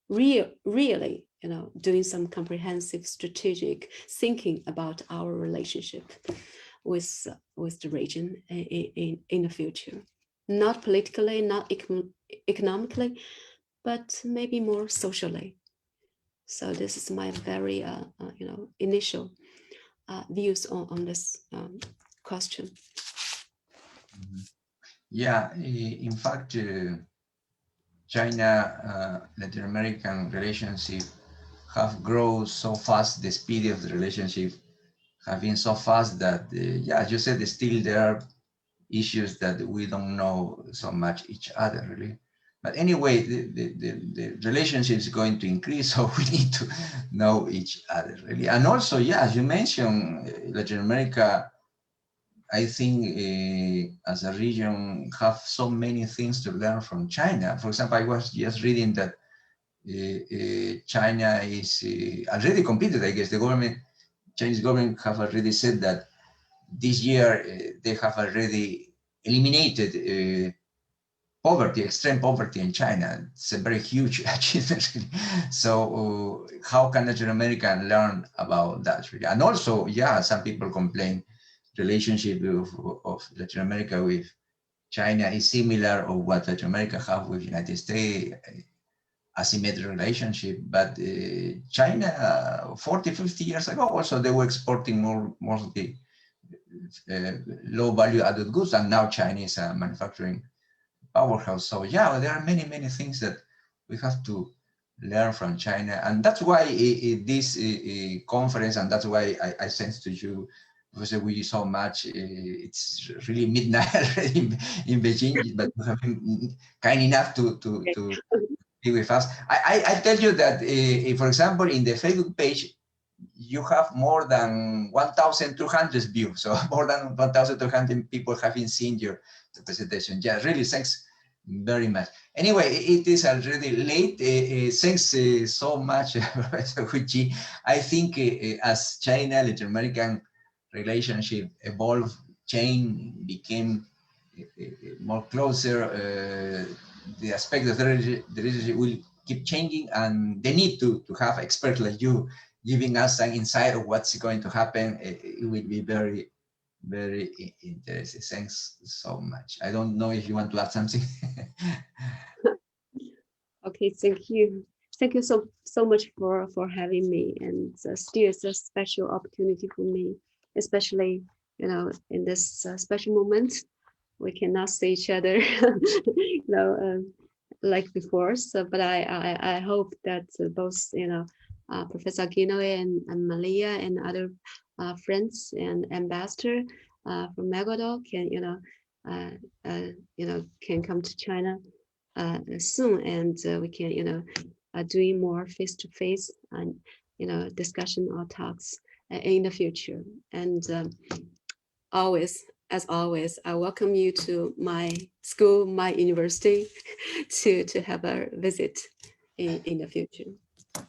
really doing some comprehensive strategic thinking about our relationship with the region in the future, not politically, not economically, but maybe more socially. So this is my very initial views on this question. Yeah, in fact, China Latin American relationship have grown so fast. The speed of the relationship have been so fast that, yeah, as you said, still there are issues that we don't know so much each other, really. But anyway, the relationship is going to increase, so we need to know each other, really. And also, yeah, as you mentioned, Latin America, I think as a region, have so many things to learn from China. For example, I was just reading that China is already completed, I guess. The Chinese government have already said that this year they have already eliminated poverty, extreme poverty in China. It's a very huge achievement. So how can Latin America learn about that? Really? And also, yeah, some people complain relationship of Latin America with China is similar of what Latin America have with United States, asymmetric relationship. But China, 40, 50 years ago, also they were exporting mostly low value added goods, and now China is a manufacturing powerhouse. So yeah, there are many, many things that we have to learn from China. And that's why this conference, and that's why I sense to you, because we so much, it's really midnight already in Beijing, but you have been kind enough to be with us. I tell you that, for example, in the Facebook page, you have more than 1,200 views. So more than 1,200 people having seen your presentation. Yeah, really, thanks very much. Anyway, it is already late. Thanks so much, Professor Huichi. I think as China, Latin American relationship evolved, chain became more closer, the aspect of the relationship will keep changing, and the need to have experts like you giving us an insight of what's going to happen, it will be very, very interesting. Thanks so much. I don't know if you want to add something. Okay, thank you. Thank you so much for having me, and still it's a special opportunity for me, especially in this special moment. We cannot see each other, like before. So, but I hope that both Professor Aquino and Malia and other friends and ambassador from Ecuador can can come to China soon, and we can doing more face-to-face and discussion or talks in the future. And as always, I welcome you to my school, my university, to have a visit in the future.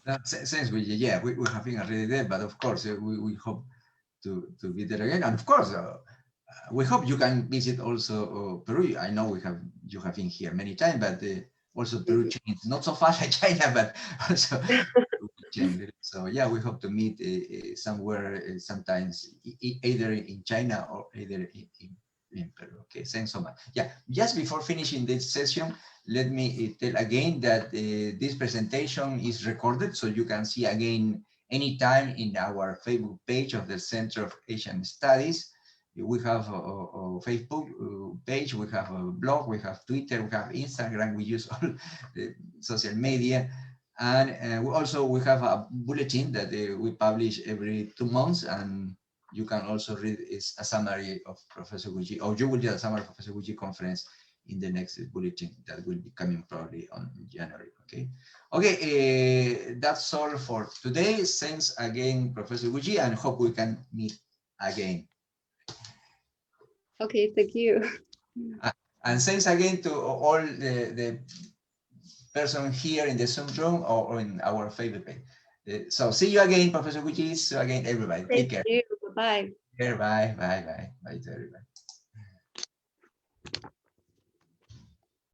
Thanks, Luigi. Yeah, we're having already there, but of course we hope to be there again. And of course, we hope you can visit also Peru. I know you have been here many times, but also Peru changed, not so fast like China, but also changed. So yeah, we hope to meet somewhere sometimes, either in China or either in Peru. Okay, thanks so much. Yeah, just before finishing this session, let me tell again that this presentation is recorded, so you can see again anytime in our Facebook page of the Center of Asian Studies. We have a Facebook page, we have a blog, we have Twitter, we have Instagram, we use all the social media. And we have a bulletin that we publish every 2 months, and you can also read a summary of Professor Gucci, or you will get a summary of Professor Gucci conference in the next bulletin that will be coming probably on January. Okay, that's all for today. Thanks again, Professor Gucci, and hope we can meet again. Okay, thank you. And thanks again to all the person here in the Zoom room or in our favorite page. So see you again, Professor Gucci. See you again, everybody. Take care. Thank you. Bye. Bye. Bye to everybody.